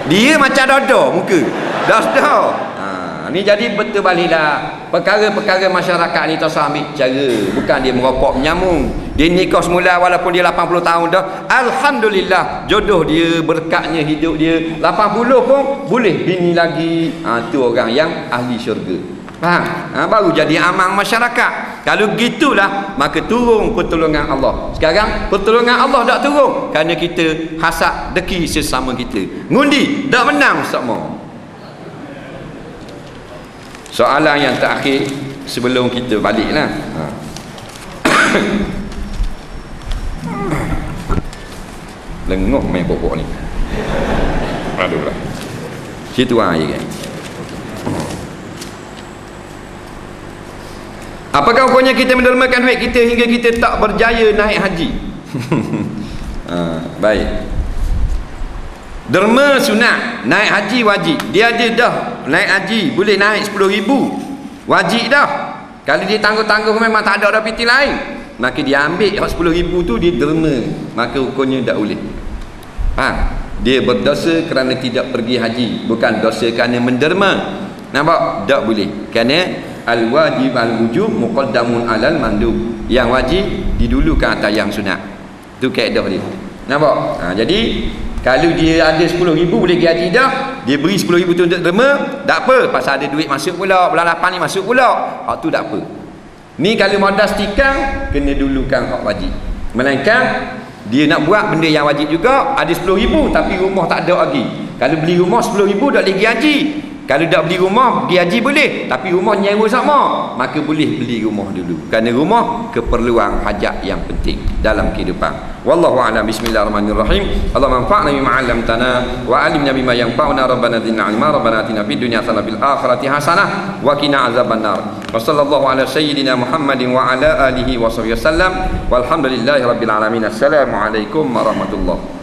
Dia macam dada muka. Dah. Ni jadi betul baliklah. Perkara-perkara masyarakat ni tak usah ambil cara. Bukan dia merokok menyambung. Dia nikah semula walaupun dia 80 tahun dah. Alhamdulillah jodoh dia, berkatnya hidup dia. 80 pun boleh bini lagi. Tu orang yang ahli syurga. Faham? Baru jadi amal masyarakat. Kalau gitulah maka turun pertolongan Allah. Sekarang pertolongan Allah tak turun kerana kita hasad deki sesama kita. Ngundi tak menang Ustaz Mo. Soalan yang terakhir sebelum kita baliklah. Lengok main pokok ni. Aduh lah. Situ aja kan. Apakah hukumnya kita mendermakan duit kita hingga kita tak berjaya naik haji? Baik. Derma sunat, naik haji wajib. Dia ada dah naik haji, boleh naik 10,000. Wajib dah. Kalau dia tangguh-tangguh memang tak ada piti lain, maka dia ambil 10,000 tu dia derma, maka hukumnya tak boleh. Dia berdosa kerana tidak pergi haji, bukan dosa kerana menderma. Nampak? Tak boleh. Kerana al-wajib al-wujub muqaddamun alal mandub. Yang wajib didulukan atas yang sunat. Tu kaedah dia. Nampak? Jadi kalau dia ada 10,000 boleh pergi haji dah, dia beri 10,000 tu untuk derma, tak apa, pasal ada duit masuk pula, bulan 8 ni masuk pula. Hak tu tak apa. Ni kalau modal tikang kena dulukan hak wajib. Melainkan dia nak buat benda yang wajib juga, ada 10,000 tapi rumah tak ada lagi. Kalau beli rumah 10,000 tak boleh pergi haji. Kalau tak beli rumah pergi haji boleh, tapi rumah nyewa sama, maka boleh beli rumah dulu. Kerana rumah keperluan hajat yang penting dalam kehidupan. Wallahu a'lam. Bismillahirrahmanirrahim. Allah manfa'na bima 'allamtana wa 'allimna bima yanfa'una. Rabbana zidna 'ilma. Rabbana atina fid dunya hasanah fil akhirati hasanah wa qina azabannar. Wa sallallahu ala sayyidina Muhammadin wa ala alihi wa sahbihi wasallam. Walhamdulillahirabbil alamin. Assalamualaikum warahmatullahi